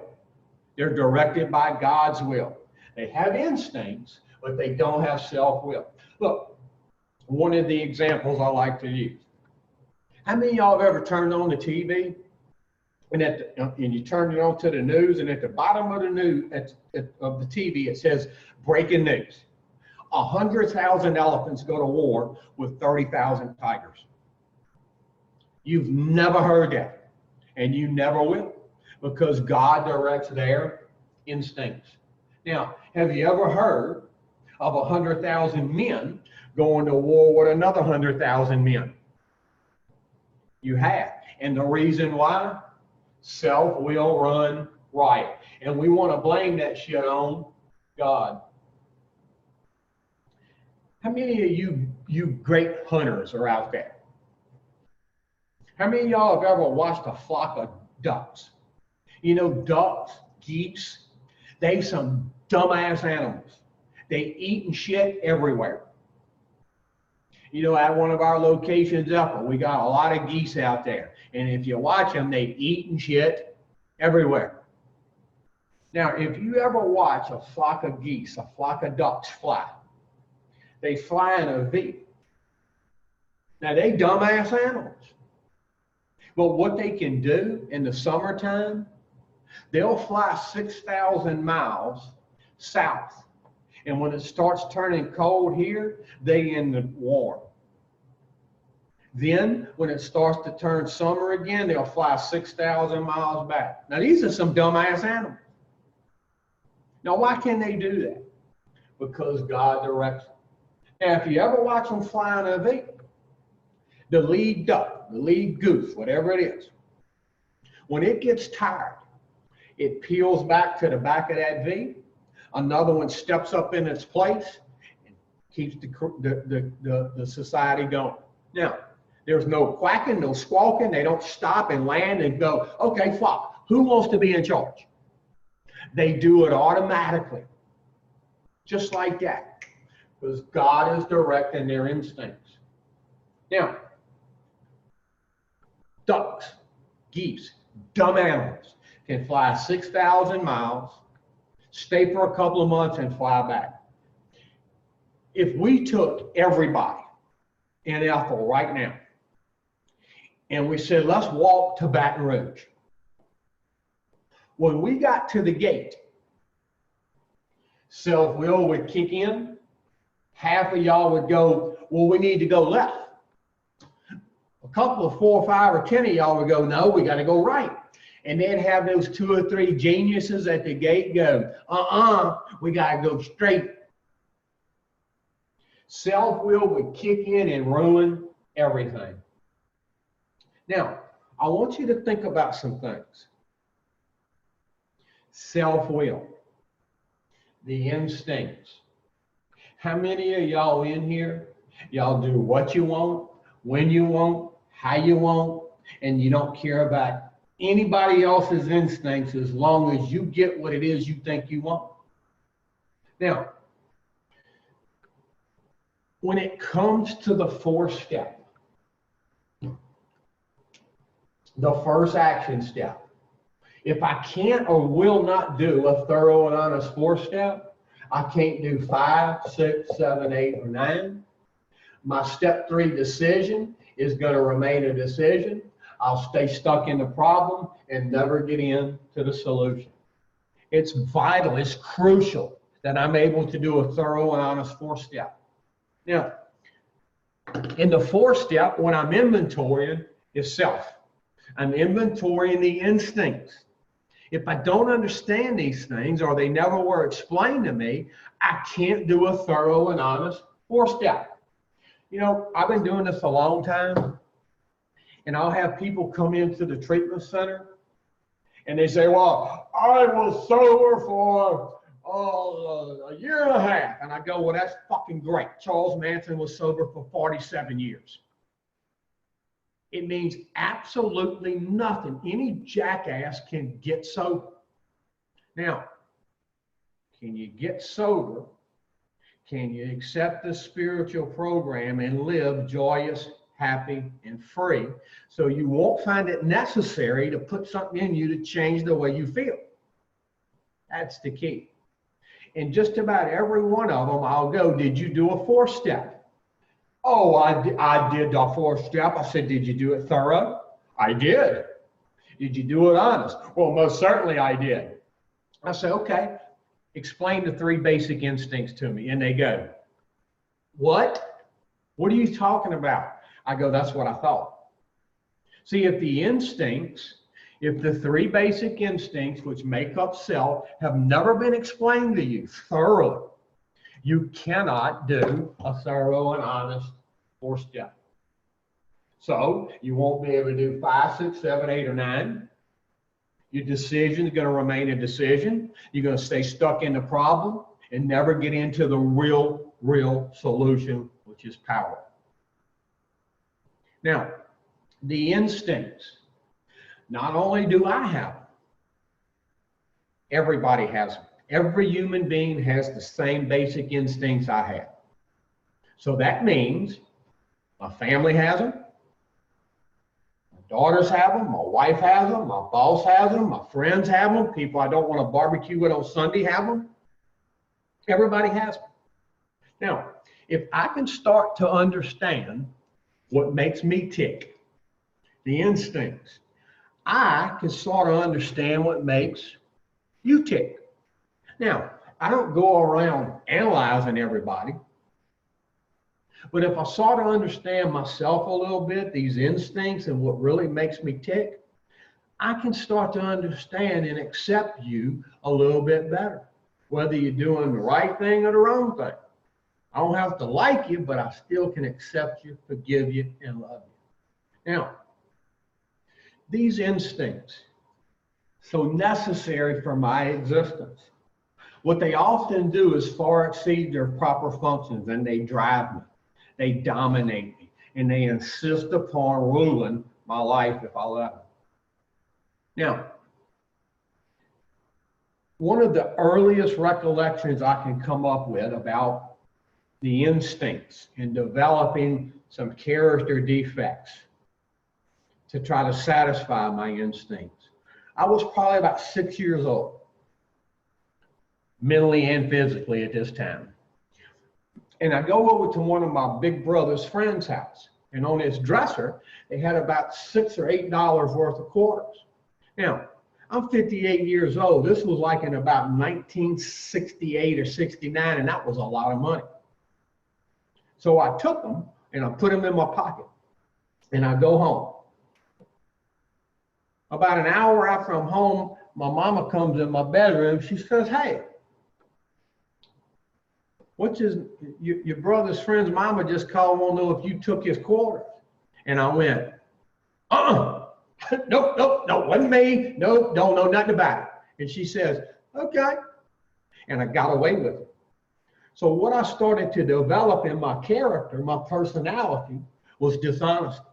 They're directed by God's will. They have instincts, but they don't have self-will. Look, one of the examples I like to use. How many of y'all have ever turned on the TV and you turn it on to the news, and at the bottom of the news of the TV it says breaking news? 100,000 elephants go to war with 30,000 tigers. You've never heard that, and you never will, because God directs their instincts. Now, have you ever heard of 100,000 men going to war with another 100,000 men? You have. And the reason why? Self-will run riot. And we want to blame that shit on God. How many of you great hunters are out there? How many of y'all have ever watched a flock of ducks? You know, ducks, geese, they some dumbass animals. They eat and shit everywhere. You know, at one of our locations up, we got a lot of geese out there. And if you watch them, they eat and shit everywhere. Now, if you ever watch a flock of geese, a flock of ducks fly, they fly in a V. Now, they dumbass animals. But what they can do in the summertime, they'll fly 6,000 miles south, And when it starts turning cold here, they end up warm. Then, when it starts to turn summer again, they'll fly 6,000 miles back. Now, these are some dumbass animals. Now, why can they do that? Because God directs them. Now, if you ever watch them fly on a V, the lead duck, the lead goose, whatever it is, when it gets tired, it peels back to the back of that V. Another one steps up in its place and keeps the society going. Now, there's no quacking, no squawking. They don't stop and land and go, okay, fuck, who wants to be in charge? They do it automatically, just like that, because God is directing their instincts. Now, ducks, geese, dumb animals can fly 6,000 miles, stay for a couple of months, and fly back. If we took everybody in Ethel right now, and we said, let's walk to Baton Rouge. When we got to the gate, self-will would kick in. Half of y'all would go, well, we need to go left. A couple of 4 or 5 or 10 of y'all would go, no, we got to go right. And then have those 2 or 3 geniuses at the gate go, we got to go straight. Self-will would kick in and ruin everything. Now, I want you to think about some things. Self-will, the instincts. How many of y'all in here, y'all do what you want, when you want, how you want, and you don't care about anybody else's instincts as long as you get what it is you think you want? Now, when it comes to the 4th step, the first action step, if I can't or will not do a thorough and honest 4th step, I can't do 5, 6, 7, 8, or 9. My step 3 decision is going to remain a decision. I'll stay stuck in the problem and never get into the solution. It's vital, it's crucial that I'm able to do a thorough and honest 4th step. Now, in the 4th step, when I'm inventorying, is self. I'm inventorying the instincts. If I don't understand these things or they never were explained to me, I can't do a thorough and honest 4th step. You know, I've been doing this a long time, and I'll have people come into the treatment center and they say, well, I was sober for a year and a half. And I go, well, that's fucking great. Charles Manson was sober for 47 years. It means absolutely nothing. Any jackass can get sober. Now, can you get sober? Can you accept the spiritual program and live joyous, happy, and free so you won't find it necessary to put something in you to change the way you feel? That's the key. And just about every one of them, I'll go, did you do a 4th step? Oh, I did the 4th step. I said, did you do it thorough? I did. Did you do it honest? Well, most certainly I did. I said, okay, explain the 3 basic instincts to me. And they go, what? What are you talking about? I go, that's what I thought. See, if the instincts, if the 3 basic instincts which make up self have never been explained to you thoroughly, you cannot do a thorough and honest 4th step. So you won't be able to do 5, 6, 7, 8, or 9. Your decision is going to remain a decision. You're going to stay stuck in the problem and never get into the real solution, which is power. Now, the instincts, not only do I have them, everybody has them. Every human being has the same basic instincts I have. So that means my family has them, my daughters have them, my wife has them, my boss has them, my friends have them, people I don't want to barbecue with on Sunday have them. Everybody has them. Now, if I can start to understand what makes me tick, the instincts, I can sort of understand what makes you tick. Now, I don't go around analyzing everybody. But if I sort of understand myself a little bit, these instincts and what really makes me tick, I can start to understand and accept you a little bit better, whether you're doing the right thing or the wrong thing. I don't have to like you, but I still can accept you, forgive you, and love you. Now, these instincts, so necessary for my existence, what they often do is far exceed their proper functions, and they drive me, they dominate me, and they insist upon ruling my life if I let them. Now, one of the earliest recollections I can come up with about the instincts in developing some character defects to try to satisfy my instincts. I was probably about 6 years old, mentally and physically at this time. And I go over to one of my big brother's friend's house, and on his dresser, they had about $6 or $8 worth of quarters. Now, I'm 58 years old. This was like in about 1968 or 69, and that was a lot of money. So I took them and I put them in my pocket, and I go home. About an hour after I'm home, my mama comes in my bedroom. She says, "Hey, what's your brother's friend's mama just called, won't know if you took his quarters." And I went, nope, wasn't me. Nope, don't know nothing about it. And she says, "Okay." And I got away with it. So what I started to develop in my character, my personality, was dishonesty.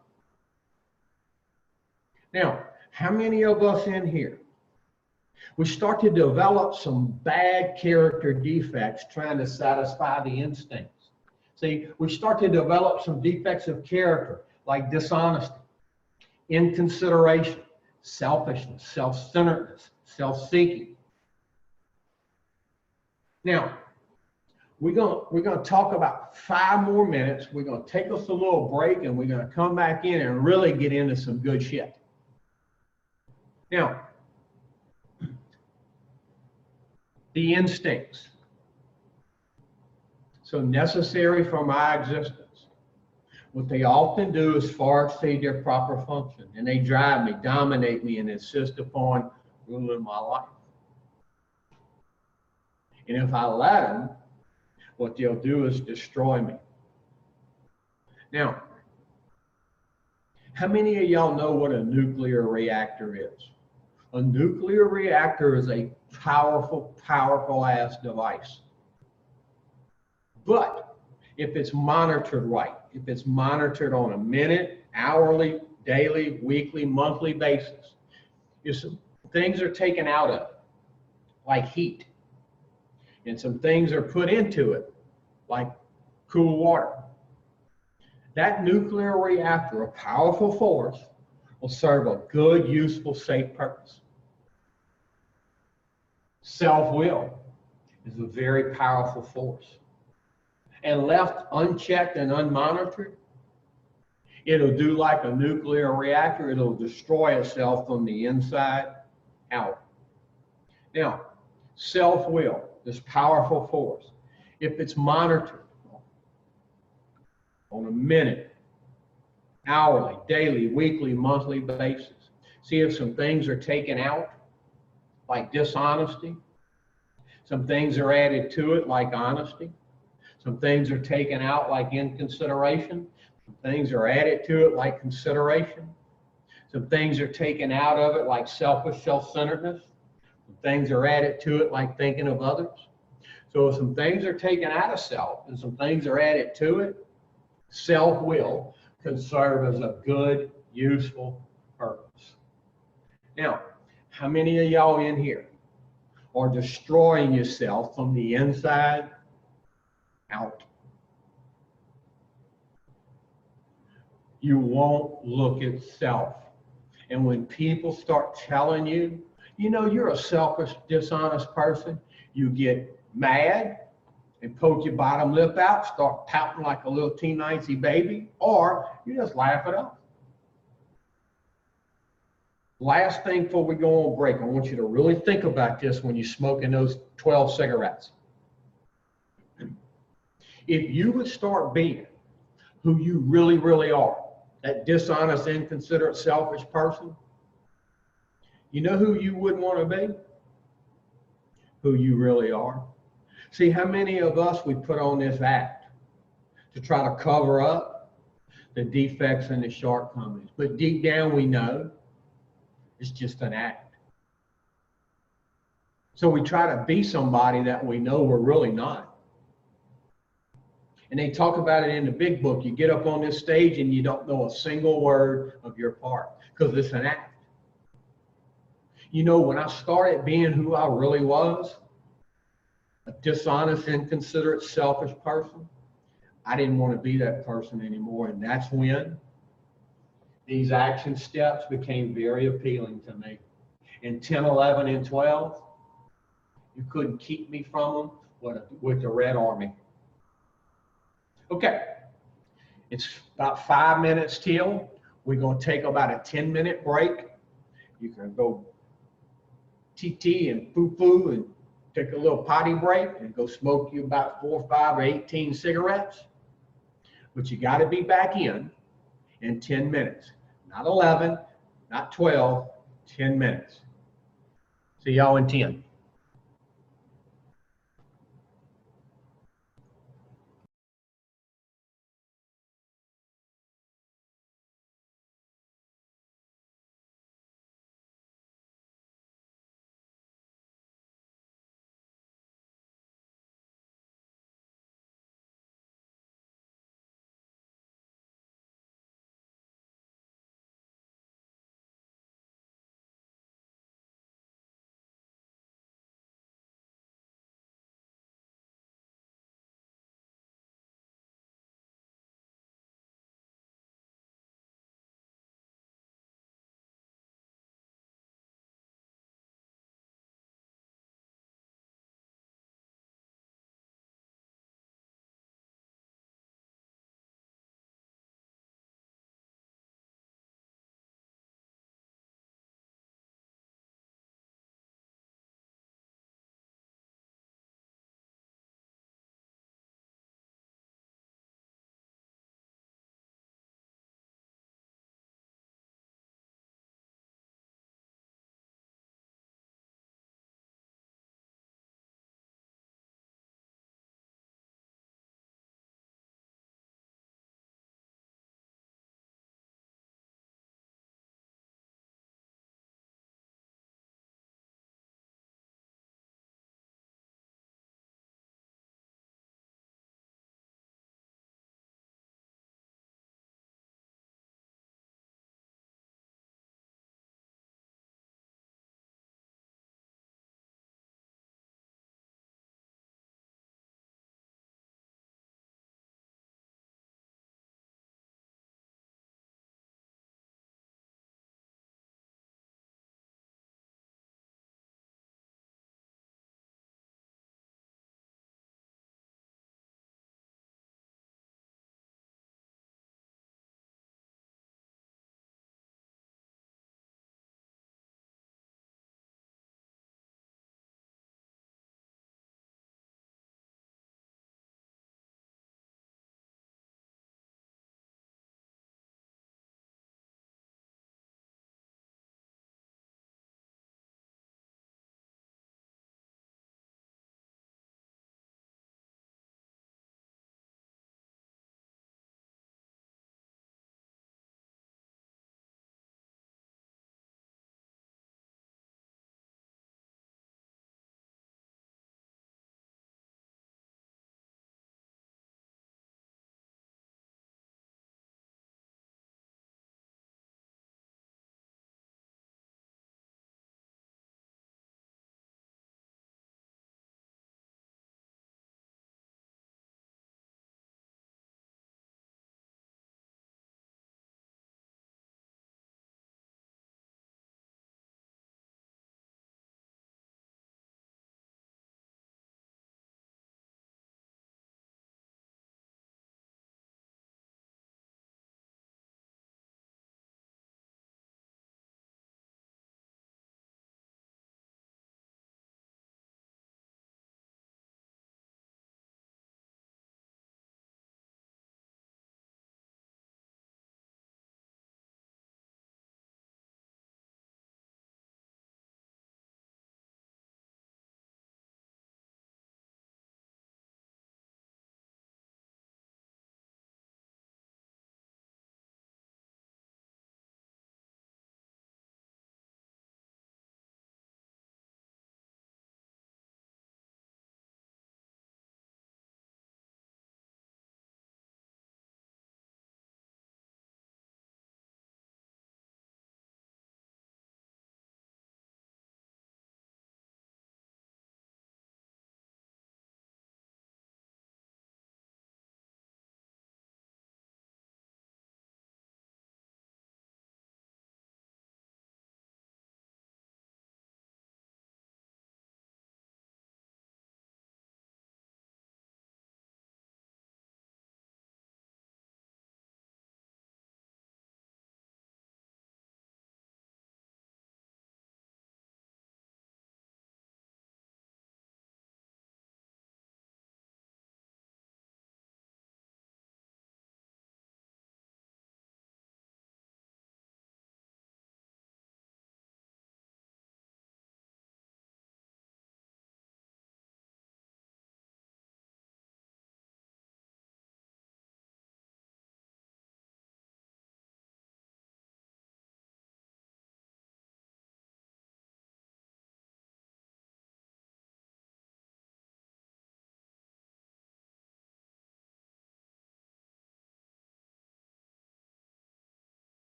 Now, how many of us in here, we start to develop some bad character defects trying to satisfy the instincts? See, we start to develop some defects of character like dishonesty, inconsideration, selfishness, self-centeredness, self-seeking. Now, we're gonna talk about 5 more minutes. We're gonna take us a little break, and we're gonna come back in and really get into some good shit. Now, the instincts, so necessary for my existence. What they often do is far exceed their proper function, and they drive me, dominate me, and insist upon ruling my life. And if I let them, what they'll do is destroy me. Now, how many of y'all know what a nuclear reactor is? A nuclear reactor is a powerful, powerful ass device. But if it's monitored right, if it's monitored on a minute, hourly, daily, weekly, monthly basis, if some things are taken out of it, like heat, and some things are put into it, like cool water, that nuclear reactor, a powerful force, will serve a good, useful, safe purpose. Self-will is a very powerful force. And left unchecked and unmonitored, it'll do like a nuclear reactor. It'll destroy itself from the inside out. Now, self-will, this powerful force, if it's monitored on a minute, hourly, daily, weekly, monthly basis, see if some things are taken out, like dishonesty. Some things are added to it, like honesty. Some things are taken out, like inconsideration. Some things are added to it, like consideration. Some things are taken out of it, like selfish, self-centeredness. Some things are added to it, like thinking of others. So if some things are taken out of self and some things are added to it, self-will can serve as a good, useful purpose. Now, how many of y'all in here are destroying yourself from the inside out? You won't look at self. And when people start telling you, you know, you're a selfish, dishonest person, you get mad and poke your bottom lip out, start pouting like a little teen-icy baby, or you just laugh it off. Last thing before we go on break, I want you to really think about this when you're smoking those 12 cigarettes. If you would start being who you really, really are, that dishonest, inconsiderate, selfish person, you know who you wouldn't want to be? Who you really are. See, how many of us we put on this act to try to cover up the defects and the shortcomings, but deep down we know it's just an act. So we try to be somebody that we know we're really not. And they talk about it in the big book. You get up on this stage and you don't know a single word of your part because it's an act. You know, when I started being who I really was, a dishonest, inconsiderate, selfish person, I didn't want to be that person anymore. And that's when these action steps became very appealing to me. In 10, 11, and 12, you couldn't keep me from them with the Red Army. Okay, it's about 5 minutes till. We're going to take about a 10-minute break. You can go TT and foo-foo and take a little potty break and go smoke you about 4, 5, or 18 cigarettes. But you got to be back in 10 minutes. Not 11, not 12, 10 minutes. See y'all in 10.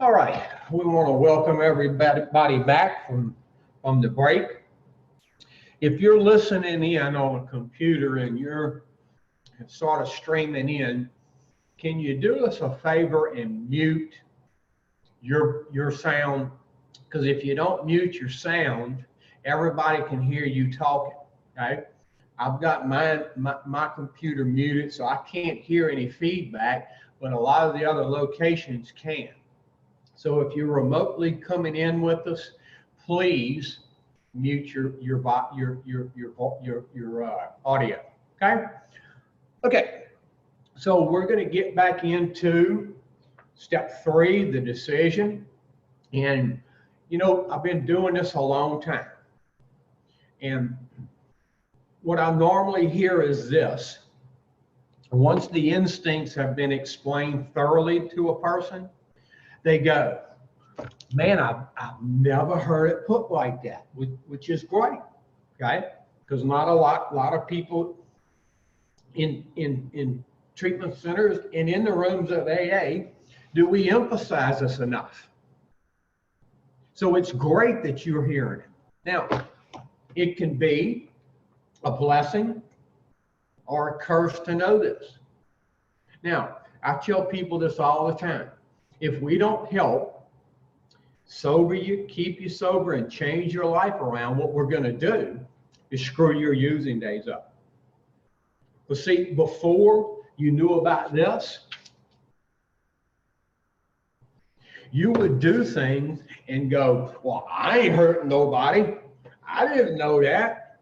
All right, we want to welcome everybody back from the break. If you're listening in on a computer and you're sort of streaming in, can you do us a favor and mute your sound? Because if you don't mute your sound, everybody can hear you talking, okay? I've got my computer muted, so I can't hear any feedback, but a lot of the other locations can. So if you're remotely coming in with us, please mute your audio. Okay. Okay. So we're going to get back into step 3, the decision. And you know, I've been doing this a long time, and what I normally hear is this: once the instincts have been explained thoroughly to a person, they go, man, I've never heard it put like that, which is great, okay? Because not a lot of people in treatment centers and in the rooms of AA do we emphasize this enough. So it's great that you're hearing it. Now, it can be a blessing or a curse to know this. Now, I tell people this all the time. If we don't help sober you, keep you sober, and change your life around, what we're going to do is screw your using days up. But see, before you knew about this, you would do things and go, well, I ain't hurting nobody. I didn't know that.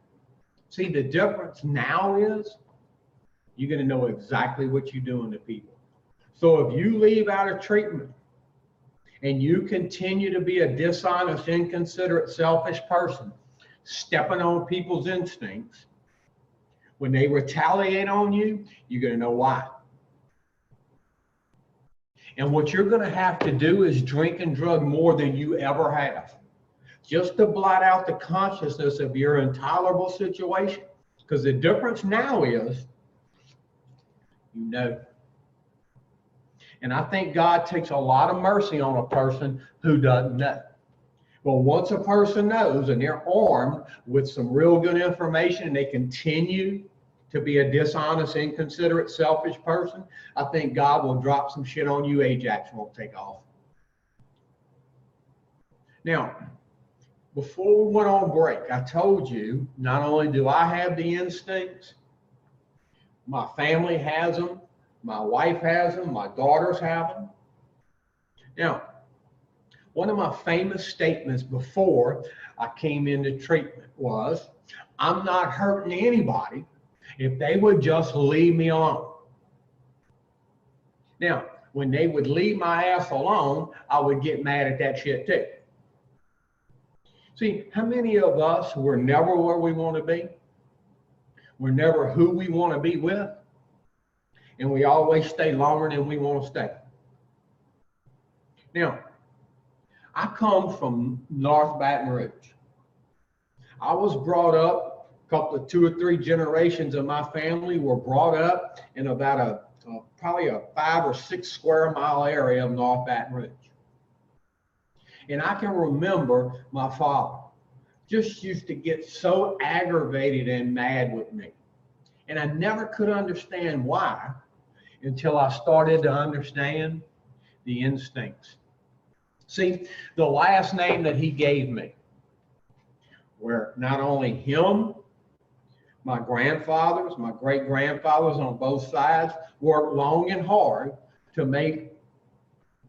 See, the difference now is you're going to know exactly what you're doing to people. So if you leave out of treatment and you continue to be a dishonest, inconsiderate, selfish person, stepping on people's instincts, when they retaliate on you, you're going to know why. And what you're going to have to do is drink and drug more than you ever have, just to blot out the consciousness of your intolerable situation. Because the difference now is, you know. And I think God takes a lot of mercy on a person who doesn't know. Well, once a person knows and they're armed with some real good information and they continue to be a dishonest, inconsiderate, selfish person, I think God will drop some shit on you, Ajax won't take off. Now, before we went on break, I told you, not only do I have the instincts, my family has them, my wife has them, my daughters have them. Now, one of my famous statements before I came into treatment was, I'm not hurting anybody if they would just leave me alone. Now, when they would leave my ass alone, I would get mad at that shit too. See, how many of us were never where we want to be? We're never who we want to be with. And we always stay longer than we want to stay. Now, I come from North Baton Rouge. I was brought up, a couple of 2 or 3 generations of my family were brought up in about probably a 5 or 6 square mile area of North Baton Rouge. And I can remember my father just used to get so aggravated and mad with me. And I never could understand why until I started to understand the instincts. See, the last name that he gave me, where not only him, my grandfathers, my great-grandfathers on both sides worked long and hard to make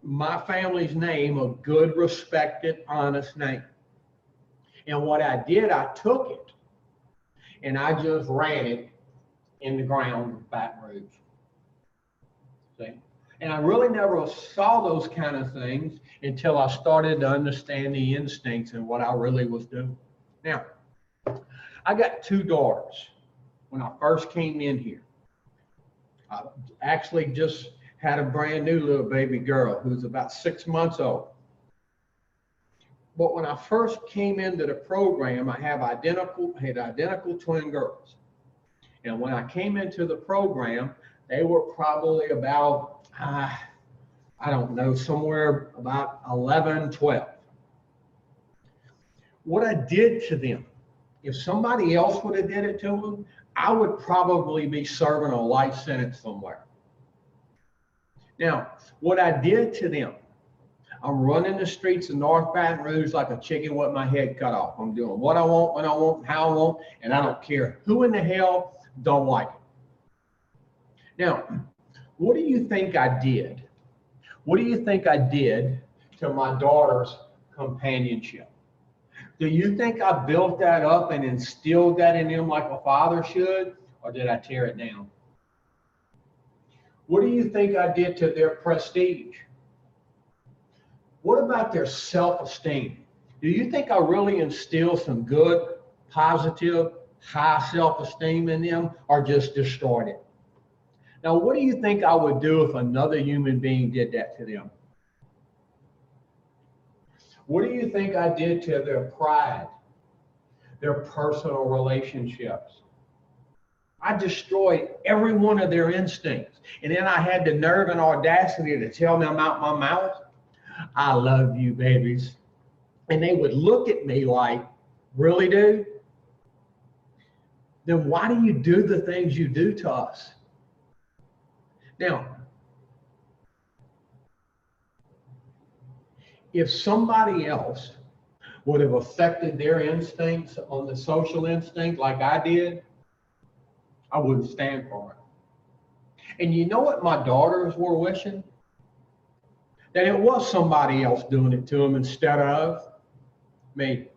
my family's name a good, respected, honest name. And what I did, I took it and I just ran it in the ground with Baton Rouge. See? And I really never saw those kind of things until I started to understand the instincts and what I really was doing. Now, I got 2 daughters when I first came in here. I actually just had a brand new little baby girl who's about 6 months old. But when I first came into the program, I had identical twin girls. And when I came into the program, they were probably about, I I don't know, somewhere about 11, 12. What I did to them, if somebody else would have did it to them, I would probably be serving a life sentence somewhere. Now, what I did to them, I'm running the streets of North Baton Rouge like a chicken with my head cut off. I'm doing what I want, when I want, how I want, and I don't care who in the hell don't like it. Now, what do you think I did? What do you think I did to my daughter's companionship? Do you think I built that up and instilled that in them like a father should, or did I tear it down? What do you think I did to their prestige? What about their self-esteem? Do you think I really instilled some good, positive, high self-esteem in them, or just destroyed it? Now, what do you think I would do if another human being did that to them? What do you think I did to their pride, their personal relationships? I destroyed every one of their instincts. And then I had the nerve and audacity to tell them out my mouth, I love you, babies. And they would look at me like, really, dude? Then why do you do the things you do to us? Now, if somebody else would have affected their instincts on the social instinct like I did, I wouldn't stand for it. And you know what my daughters were wishing? That it was somebody else doing it to them instead of me.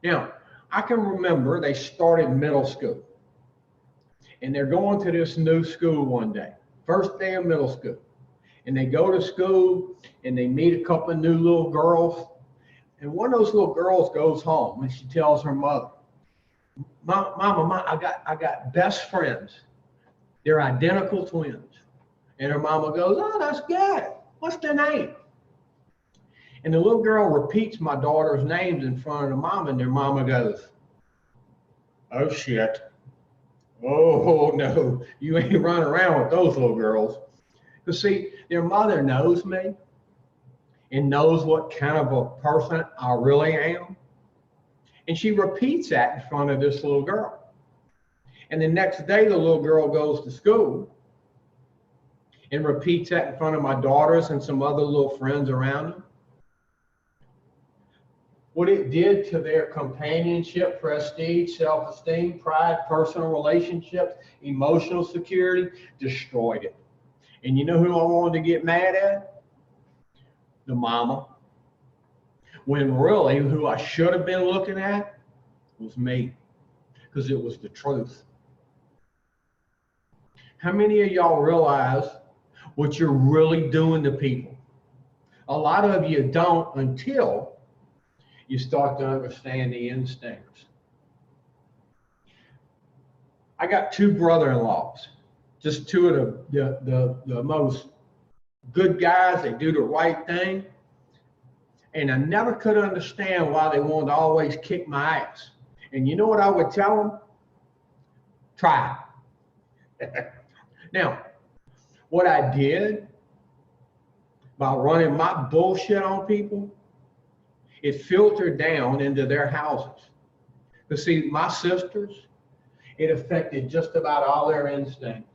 Now, I can remember they started middle school. And they're going to this new school one day, first day of middle school. And they go to school and they meet a couple of new little girls. And one of those little girls goes home and she tells her mother, Mama, I got best friends. They're identical twins. And her mama goes, oh, that's good. What's their name? And the little girl repeats my daughter's names in front of the mama, and their mama goes, oh, shit. Oh, no, you ain't running around with those little girls. Because, see, their mother knows me and knows what kind of a person I really am. And she repeats that in front of this little girl. And the next day, the little girl goes to school and repeats that in front of my daughters and some other little friends around them. What it did to their companionship, prestige, self-esteem, pride, personal relationships, emotional security, destroyed it. And you know who I wanted to get mad at? The mama. When really who I should have been looking at was me, because it was the truth. How many of y'all realize what you're really doing to people? A lot of you don't until you start to understand the instincts. I got two brother-in-laws, just two of the most good guys. They do the right thing. And I never could understand why they wanted to always kick my ass. And you know what I would tell them? Try it. Now, what I did by running my bullshit on people, it filtered down into their houses. Because see, my sisters, it affected just about all their instincts.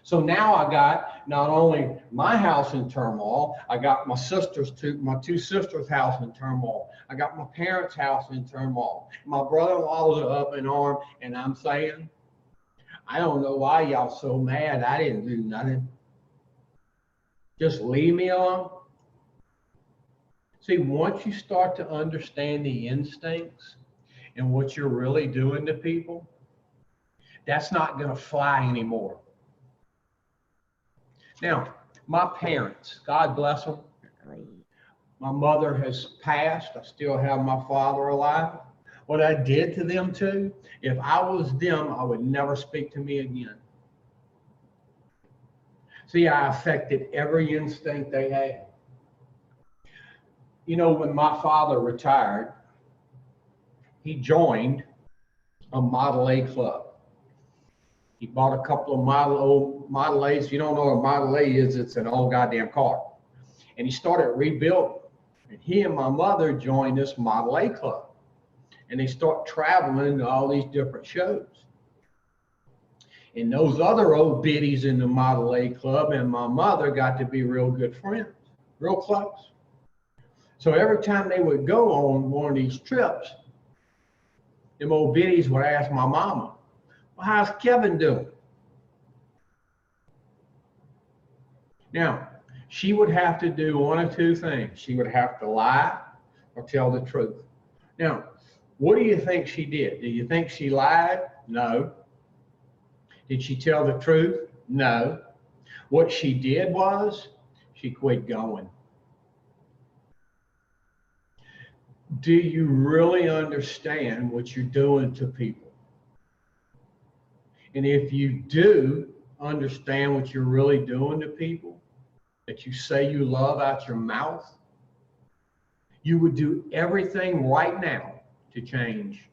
So now I got not only my house in turmoil, I got my two sisters' house in turmoil. I got my parents' house in turmoil. My brother-in-laws are up in arms, and I'm saying, I don't know why y'all so mad. I didn't do nothing. Just leave me alone. See, once you start to understand the instincts and what you're really doing to people, that's not going to fly anymore. Now, my parents, God bless them. My mother has passed. I still have my father alive. What I did to them too, if I was them, I would never speak to me again. See, I affected every instinct they had. You know, when my father retired, he joined a Model A club. He bought a couple of old Model A's. If you don't know what a Model A is, it's an old goddamn car. And he started rebuilding. And he and my mother joined this Model A club. And they start traveling to all these different shows. And those other old biddies in the Model A club and my mother got to be real good friends, real close. So every time they would go on one of these trips, them old biddies would ask my mama, well, how's Kevin doing? Now, she would have to do one of two things. She would have to lie or tell the truth. Now, what do you think she did? Do you think she lied? No. Did she tell the truth? No. What she did was she quit going. Do you really understand what you're doing to people? And if you do understand what you're really doing to people, that you say you love out your mouth, you would do everything right now to change.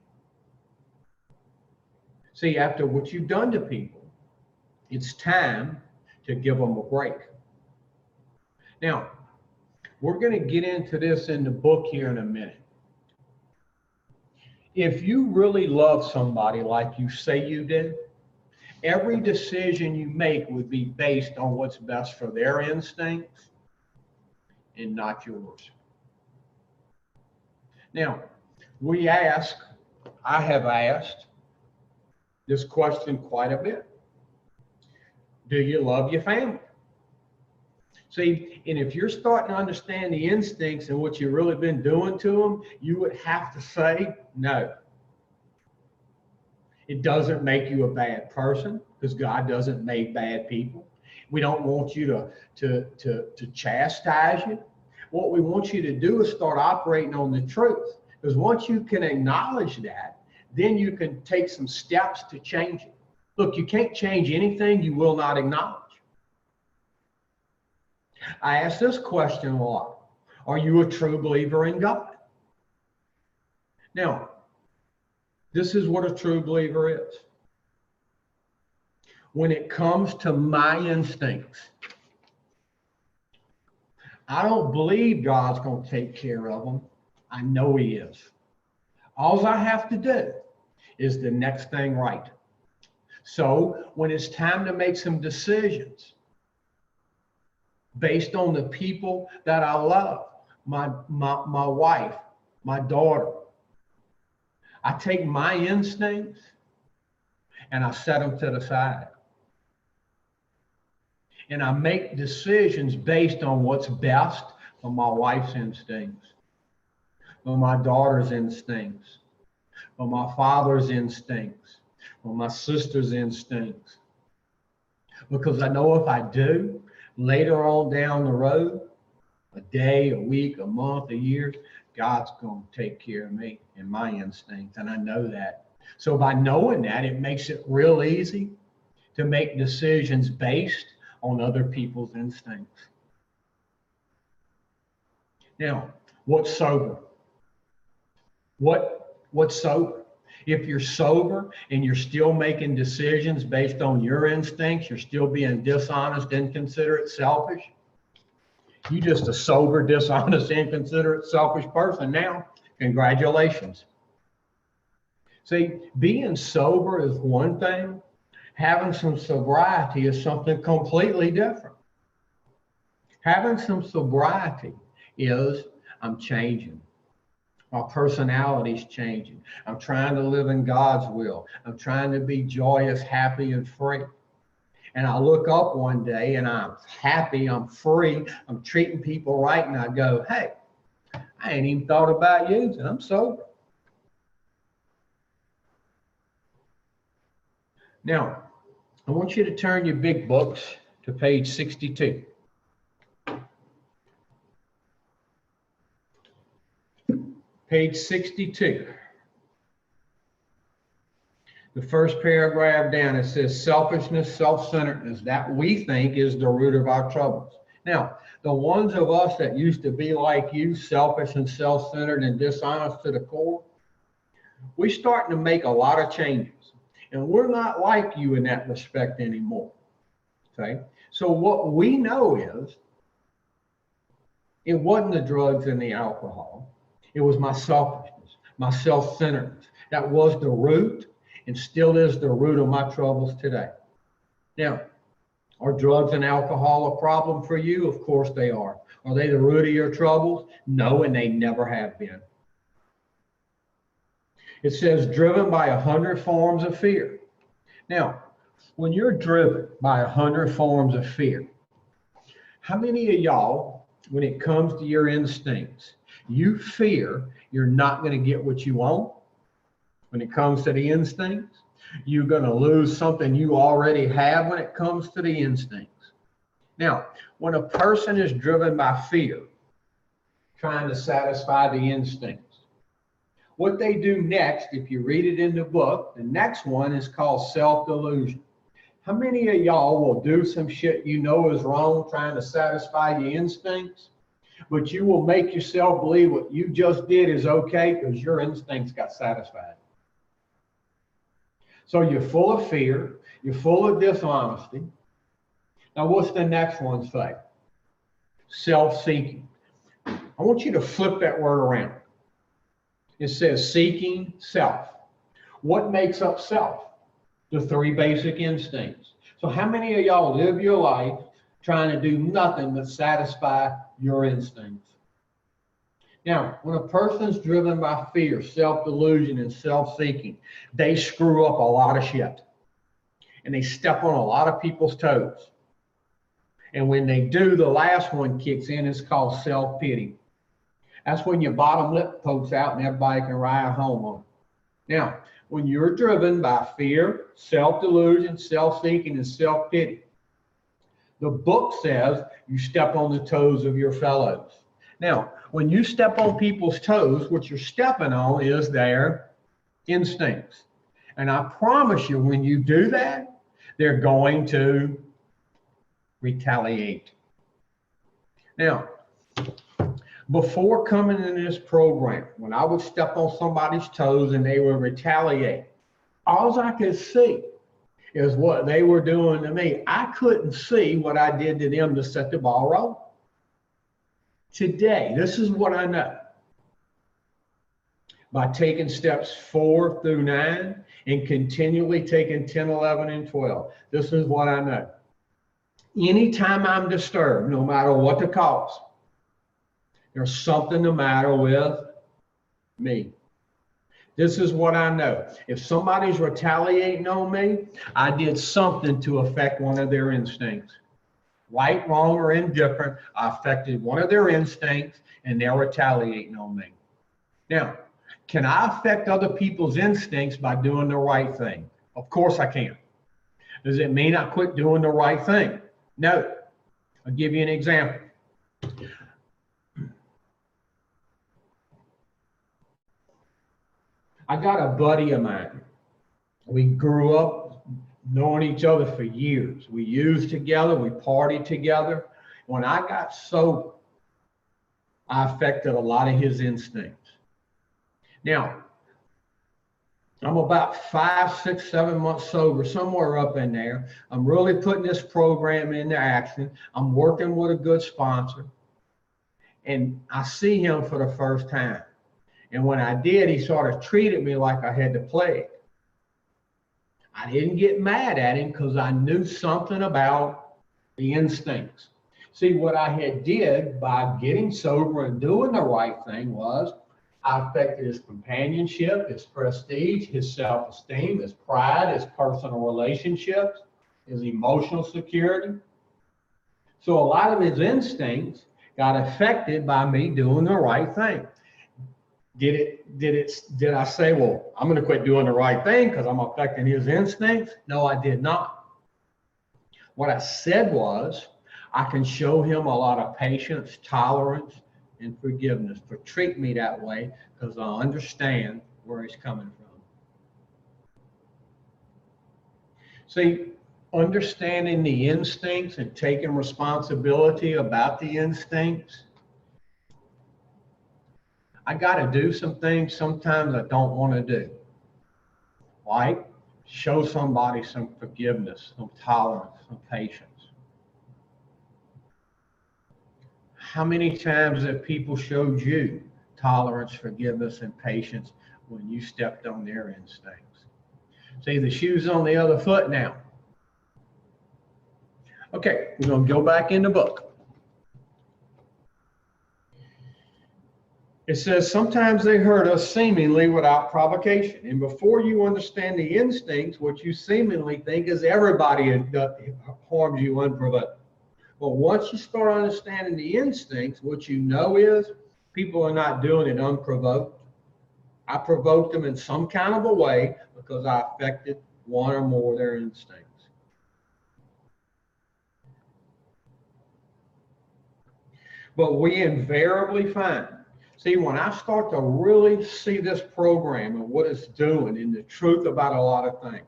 See, after what you've done to people, it's time to give them a break. Now, we're going to get into this in the book here in a minute. If you really love somebody like you say you do, every decision you make would be based on what's best for their instincts and not yours. Now, I have asked this question quite a bit. Do you love your family? See, and if you're starting to understand the instincts and what you've really been doing to them, you would have to say no. It doesn't make you a bad person because God doesn't make bad people. We don't want you to chastise you. What we want you to do is start operating on the truth, because once you can acknowledge that, then you can take some steps to change it. Look, you can't change anything you will not acknowledge. I ask this question a lot. Are you a true believer in God? Now, this is what a true believer is. When it comes to my instincts, I don't believe God's going to take care of them. I know He is. All I have to do is the next thing right. So when it's time to make some decisions based on the people that I love, my wife, my daughter, I take my instincts and I set them to the side. And I make decisions based on what's best for my wife's instincts, for my daughter's instincts, for my father's instincts, for my sister's instincts. Because I know if I do, later on down the road, a day, a week, a month, a year, God's going to take care of me and my instincts, and I know that. So by knowing that, it makes it real easy to make decisions based on other people's instincts. Now, what's sober? What's sober? If you're sober and you're still making decisions based on your instincts, you're still being dishonest, inconsiderate, selfish. You're just a sober, dishonest, inconsiderate, selfish person now. Congratulations. See, being sober is one thing. Having some sobriety is something completely different. Having some sobriety is, I'm changing. My personality's changing. I'm trying to live in God's will. I'm trying to be joyous, happy, and free. And I look up one day and I'm happy, I'm free, I'm treating people right, and I go, hey, I ain't even thought about you, and I'm sober. Now, I want you to turn your big books to page 62. Page 62. The first paragraph down, it says selfishness, self-centeredness, that we think is the root of our troubles. Now, the ones of us that used to be like you, selfish and self-centered and dishonest to the core, we're starting to make a lot of changes. And we're not like you in that respect anymore. Okay? So what we know is it wasn't the drugs and the alcohol. It was my selfishness, my self-centeredness. That was the root and still is the root of my troubles today. Now, are drugs and alcohol a problem for you? Of course they are. Are they the root of your troubles? No, and they never have been. It says driven by 100 forms of fear. Now, when you're driven by 100 forms of fear, how many of y'all, when it comes to your instincts, you fear you're not going to get what you want? When it comes to the instincts, you're going to lose something you already have when it comes to the instincts. Now, when a person is driven by fear, trying to satisfy the instincts, what they do next, if you read it in the book, the next one is called self-delusion. How many of y'all will do some shit you know is wrong trying to satisfy your instincts, but you will make yourself believe what you just did is okay because your instincts got satisfied? So you're full of fear, you're full of dishonesty. Now what's the next one say? Self-seeking. I want you to flip that word around. It says seeking self. What makes up self? The three basic instincts. So how many of y'all live your life trying to do nothing but satisfy your instincts? Now, when a person's driven by fear, self-delusion, and self-seeking, they screw up a lot of shit. And they step on a lot of people's toes. And when they do, the last one kicks in. It's called self-pity. That's when your bottom lip pokes out and everybody can ride home on it. Now, when you're driven by fear, self-delusion, self-seeking, and self-pity, the book says you step on the toes of your fellows. Now, when you step on people's toes, what you're stepping on is their instincts. And I promise you, when you do that, they're going to retaliate. Now, before coming in this program, when I would step on somebody's toes and they would retaliate, all I could see is what they were doing to me. I couldn't see what I did to them to set the ball rolling. Today, this is what I know. By taking steps 4 through 9 and continually taking 10, 11, and 12, this is what I know. Anytime I'm disturbed, no matter what the cause, there's something the matter with me. This is what I know. If somebody's retaliating on me, I did something to affect one of their instincts. Right, wrong, or indifferent, I affected one of their instincts and they're retaliating on me. Now, can I affect other people's instincts by doing the right thing? Of course I can. Does it mean I quit doing the right thing? No. I'll give you an example. I got a buddy of mine. We grew up knowing each other for years. We used together, we partied together. When I got sober, I affected a lot of his instincts. Now, I'm about 5, 6, 7 months sober, somewhere up in there. I'm really putting this program into action. I'm working with a good sponsor. And I see him for the first time. And when I did, he sort of treated me like I had the plague. I didn't get mad at him because I knew something about the instincts. See, what I had did by getting sober and doing the right thing was I affected his companionship, his prestige, his self-esteem, his pride, his personal relationships, his emotional security. So a lot of his instincts got affected by me doing the right thing. Did I say, well, I'm going to quit doing the right thing because I'm affecting his instincts? No, I did not. What I said was, I can show him a lot of patience, tolerance, and forgiveness for treating me that way because I understand where he's coming from. See, understanding the instincts and taking responsibility about the instincts, I got to do some things sometimes I don't want to do. Like Show somebody some forgiveness, some tolerance, some patience. How many times have people showed you tolerance, forgiveness, and patience when you stepped on their instincts? See, the shoe's on the other foot now. Okay, we're going to go back in the book. It says, sometimes they hurt us seemingly without provocation. And before you understand the instincts, what you seemingly think is everybody harms you unprovoked. But once you start understanding the instincts, what you know is people are not doing it unprovoked. I provoked them in some kind of a way because I affected one or more of their instincts. But we invariably find, see, when I start to really see this program and what it's doing and the truth about a lot of things,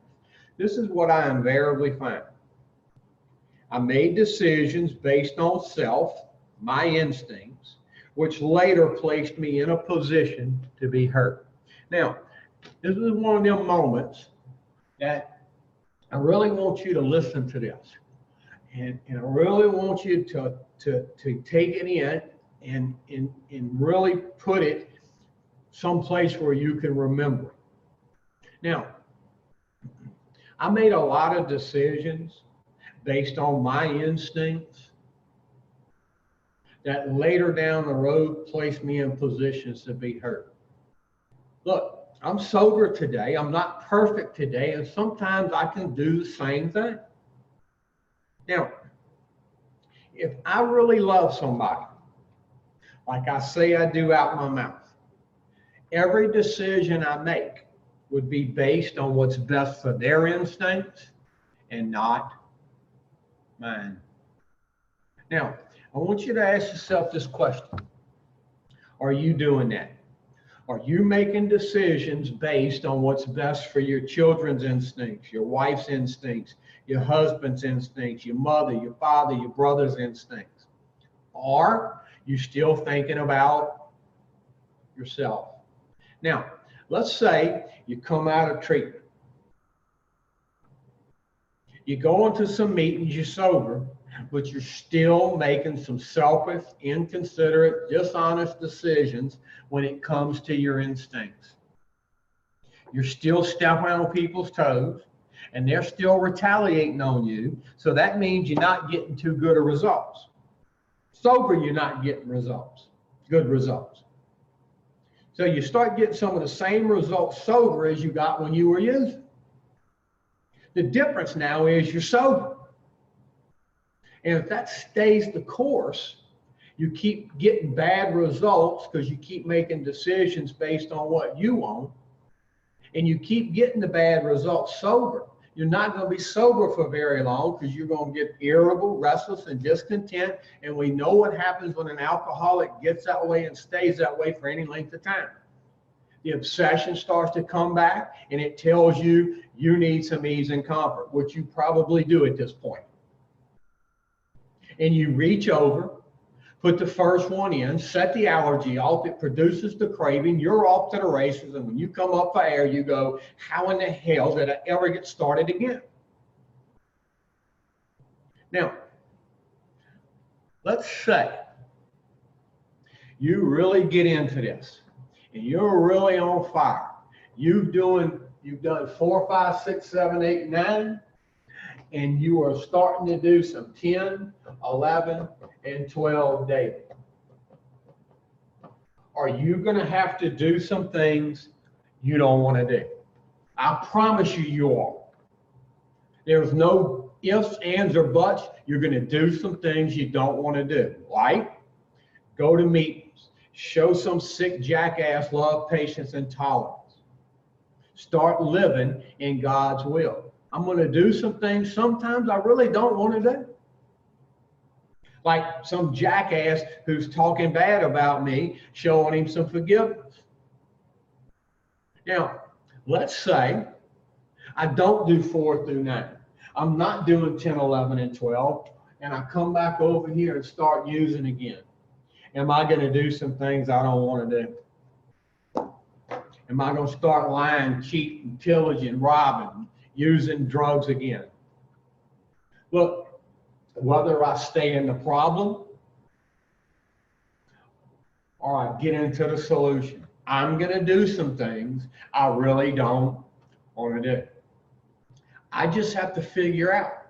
this is what I invariably find. I made decisions based on self, my instincts, which later placed me in a position to be hurt. Now, this is one of them moments that I really want you to listen to this. And I really want you to take it in and really put it someplace where you can remember. Now, I made a lot of decisions based on my instincts that later down the road placed me in positions to be hurt. Look, I'm sober today. I'm not perfect today, and sometimes I can do the same thing. Now, if I really love somebody, like I say I do out my mouth, every decision I make would be based on what's best for their instincts and not mine. Now, I want you to ask yourself this question. Are you doing that? Are you making decisions based on what's best for your children's instincts, your wife's instincts, your husband's instincts, your mother, your father, your brother's instincts? Or you still thinking about yourself? Now, let's say you come out of treatment. You go into some meetings, you're sober, but you're still making some selfish, inconsiderate, dishonest decisions when it comes to your instincts. You're still stepping on people's toes, and they're still retaliating on you. So that means you're not getting too good of results. Sober, you're not getting results, good results. So you start getting some of the same results sober as you got when you were using. The difference now is you're sober. And if that stays the course, you keep getting bad results because you keep making decisions based on what you want, and you keep getting the bad results sober. You're not going to be sober for very long because you're going to get irritable, restless, and discontent. And we know what happens when an alcoholic gets that way and stays that way for any length of time. The obsession starts to come back, and it tells you you need some ease and comfort, which you probably do at this point. And you reach over, put the first one in, set the allergy off, it produces the craving, you're off to the races, and when you come up for air, you go, how in the hell did I ever get started again? Now, let's say you really get into this, and you're really on fire. You've done 4, 5, 6, 7, 8, 9, and you are starting to do some 10, 11, and 12 daily. Are you going to have to do some things you don't want to do? I promise you are. There's no ifs, ands, or buts. You're going to do some things you don't want to do. Like go to meetings, show some sick jackass love, patience, and tolerance. Start living in God's will. I'm going to do some things sometimes I really don't want to do. Like some jackass who's talking bad about me, showing him some forgiveness. Now, let's say I don't do 4 through 9. I'm not doing 10, 11, and 12, and I come back over here and start using again. Am I going to do some things I don't want to do? Am I going to start lying, cheating, pillaging, robbing, using drugs again. Look, whether I stay in the problem or I get into the solution, I'm going to do some things I really don't want to do. I just have to figure out,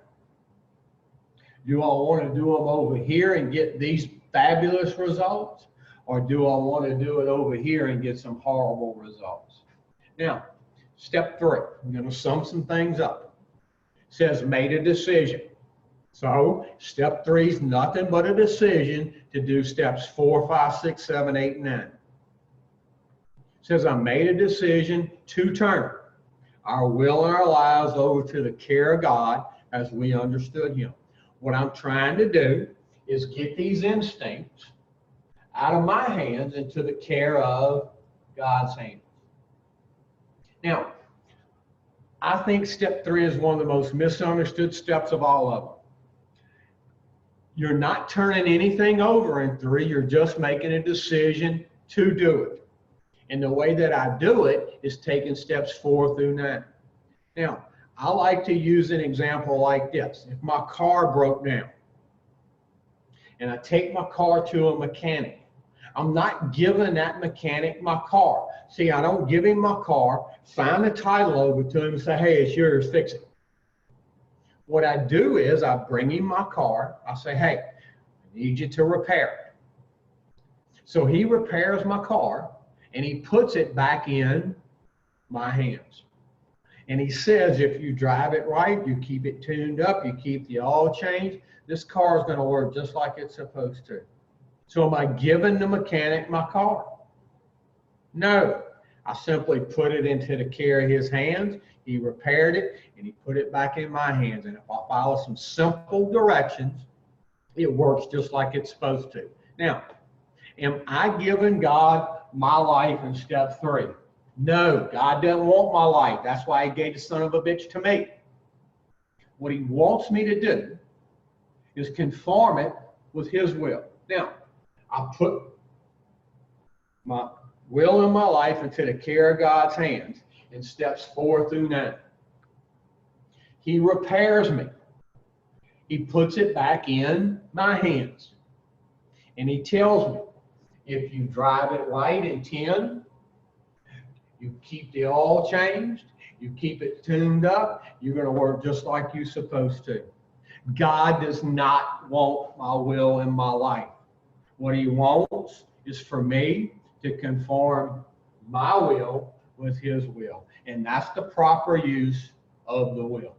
do I want to do them over here and get these fabulous results, or do I want to do it over here and get some horrible results? Now, step 3, I'm going to sum some things up. It says made a decision. So step 3 is nothing but a decision to do steps 4, 5, 6, 7, 8, and 9. It says I made a decision to turn our will and our lives over to the care of God as we understood him. What I'm trying to do is get these instincts out of my hands into the care of God's hands. Now, I think step 3 is one of the most misunderstood steps of all of them. You're not turning anything over in 3, you're just making a decision to do it. And the way that I do it is taking steps 4 through 9. Now, I like to use an example like this. If my car broke down and I take my car to a mechanic, I'm not giving that mechanic my car. See, I don't give him my car, sign the title over to him and say, hey, it's yours, fix it. What I do is I bring him my car. I say, hey, I need you to repair it. So he repairs my car and he puts it back in my hands. And he says, if you drive it right, you keep it tuned up, you keep the oil changed, this car is going to work just like it's supposed to. So am I giving the mechanic my car? No. I simply put it into the care of his hands. He repaired it and he put it back in my hands. And if I follow some simple directions, it works just like it's supposed to. Now, am I giving God my life in step 3? No, God doesn't want my life. That's why he gave the son of a bitch to me. What he wants me to do is conform it with his will. Now, I put my will and my life into the care of God's hands in steps 4 through 9. He repairs me. He puts it back in my hands. And he tells me, if you drive it right in 10, you keep the oil changed, you keep it tuned up, you're going to work just like you're supposed to. God does not want my will in my life. What he wants is for me to conform my will with his will. And that's the proper use of the will.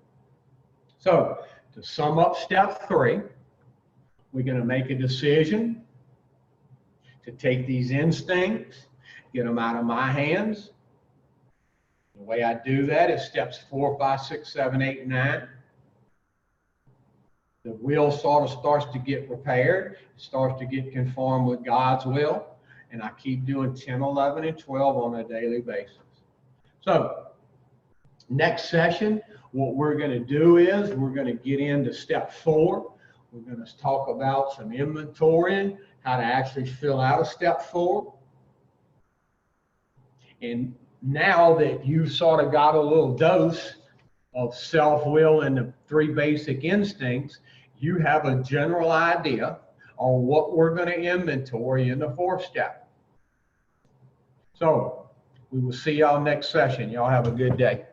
So, to sum up step 3, we're going to make a decision to take these instincts, get them out of my hands. The way I do that is steps 4, 5, 6, 7, 8, 9. The will sort of starts to get repaired, starts to get conformed with God's will, and I keep doing 10, 11, and 12 on a daily basis. So, next session, what we're going to do is we're going to get into step 4. We're going to talk about some inventorying, how to actually fill out a step 4. And now that you've sort of got a little dose of self-will and the 3 basic instincts, you have a general idea on what we're going to inventory in the 4th step. So we will see y'all next session. Y'all have a good day.